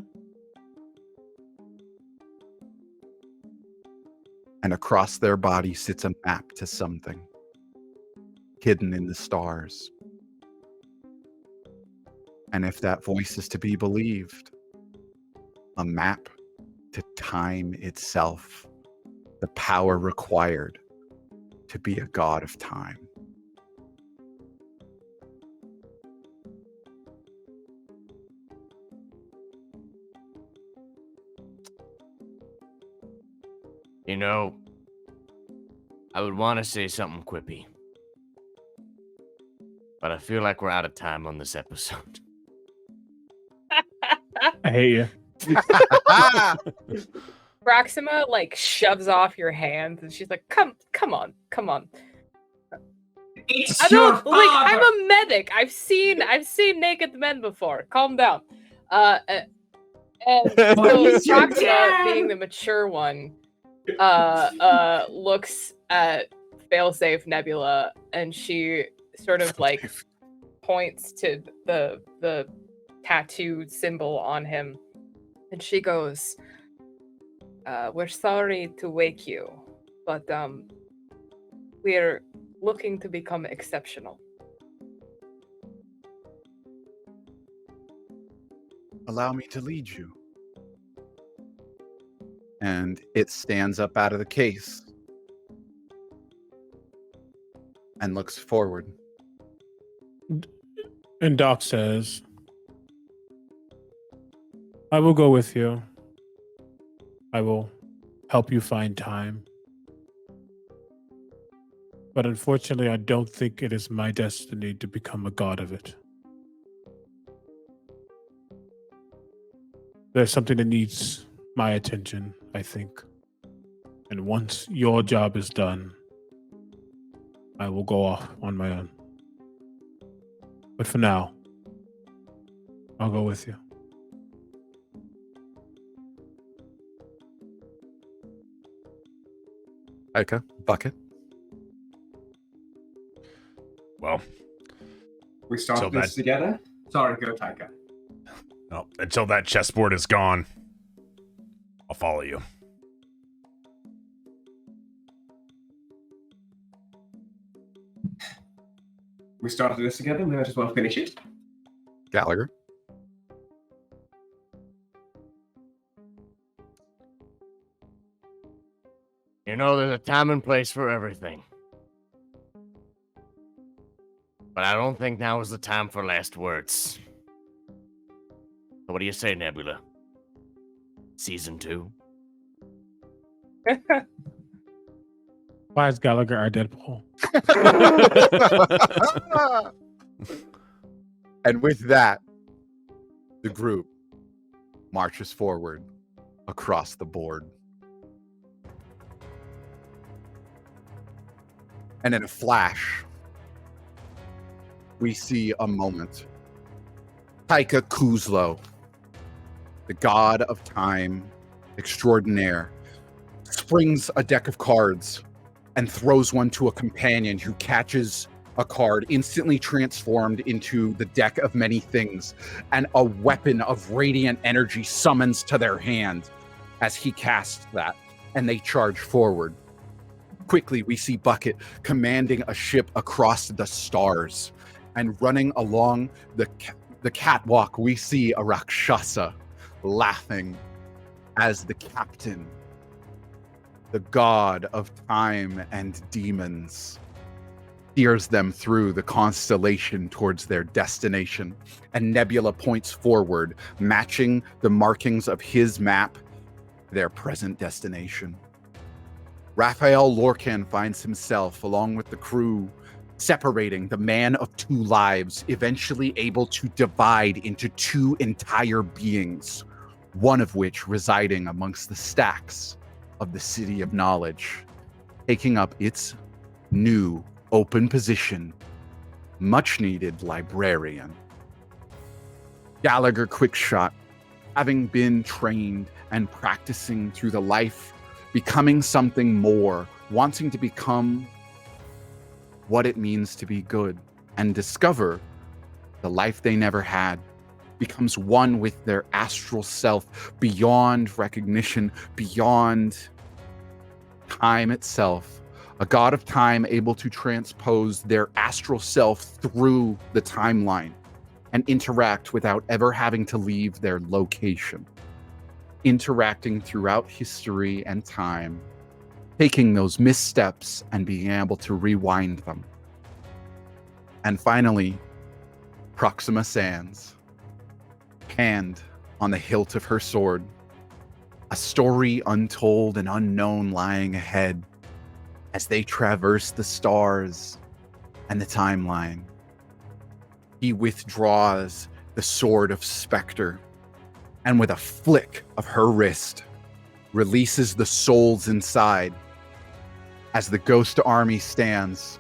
And across their body sits a map to something hidden in the stars. And if that voice is to be believed, a map to time itself, the power required to be a god of time. You know, I would want to say something quippy, but I feel like we're out of time on this episode. I hate you. Proxima like shoves off your hands and she's like, come on. It's I your don't father! like I'm a medic. I've seen naked men before. Calm down. And so Please, your Proxima, dad! being the mature one, looks at Failsafe Nebula and she sort of like points to the tattoo symbol on him and she goes, we're sorry to wake you, but we're looking to become exceptional. Allow me to lead you. And it stands up out of the case and looks forward. And Doc says, I will go with you. I will help you find time. But unfortunately, I don't think it is my destiny to become a god of it. There's something that needs my attention, I think. And once your job is done, I will go off on my own. But for now, I'll go with you. Okay, Bucket. Well, We started So this together? Sorry, go Taika. well, until that chessboard is gone, I'll follow you. We started this together, we might as well finish it. Gallagher. You know, there's a time and place for everything. But I don't think now is the time for last words. So what do you say, Nebula? Season 2? Why is Gallagher our Deadpool? And with that, the group marches forward across the board. And in a flash, we see a moment. Taika Kuzlo, the god of time extraordinaire, springs a deck of cards and throws one to a companion who catches a card, instantly transformed into the deck of many things, and a weapon of radiant energy summons to their hand as he casts that, and they charge forward. Quickly, we see Bucket commanding a ship across the stars, and running along the catwalk, we see a Rakshasa laughing as the captain, the god of time and demons, steers them through the constellation towards their destination. And Nebula points forward, matching the markings of his map, their present destination. Raphael Lorcan finds himself, along with the crew, separating the man of two lives, eventually able to divide into two entire beings, one of which residing amongst the stacks of the City of Knowledge, taking up its new open position, much needed librarian. Gallagher Quickshot, having been trained and practicing through the life, becoming something more, wanting to become what it means to be good and discover the life they never had, becomes one with their astral self beyond recognition, beyond time itself. A god of time able to transpose their astral self through the timeline and interact without ever having to leave their location. Interacting throughout history and time, taking those missteps and being able to rewind them. And finally, Proxima Sans, hand on the hilt of her sword, a story untold and unknown lying ahead as they traverse the stars and the timeline. He withdraws the sword of Spectre, and with a flick of her wrist, releases the souls inside as the ghost army stands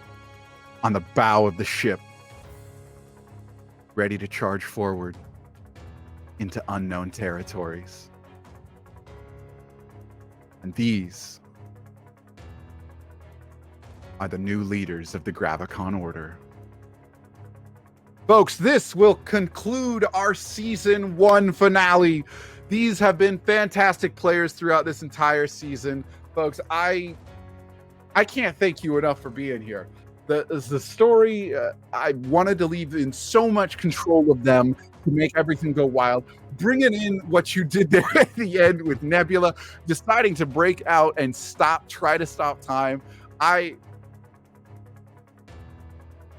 on the bow of the ship, ready to charge forward into unknown territories. And these are the new leaders of the Gravvicon Order. Folks, this will conclude our Season 1 finale. These have been fantastic players throughout this entire season. Folks, I can't thank you enough for being here. The story, I wanted to leave in so much control of them to make everything go wild. Bringing in what you did there at the end with Nebula, deciding to break out and try to stop time.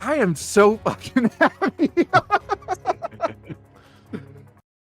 I am so fucking happy.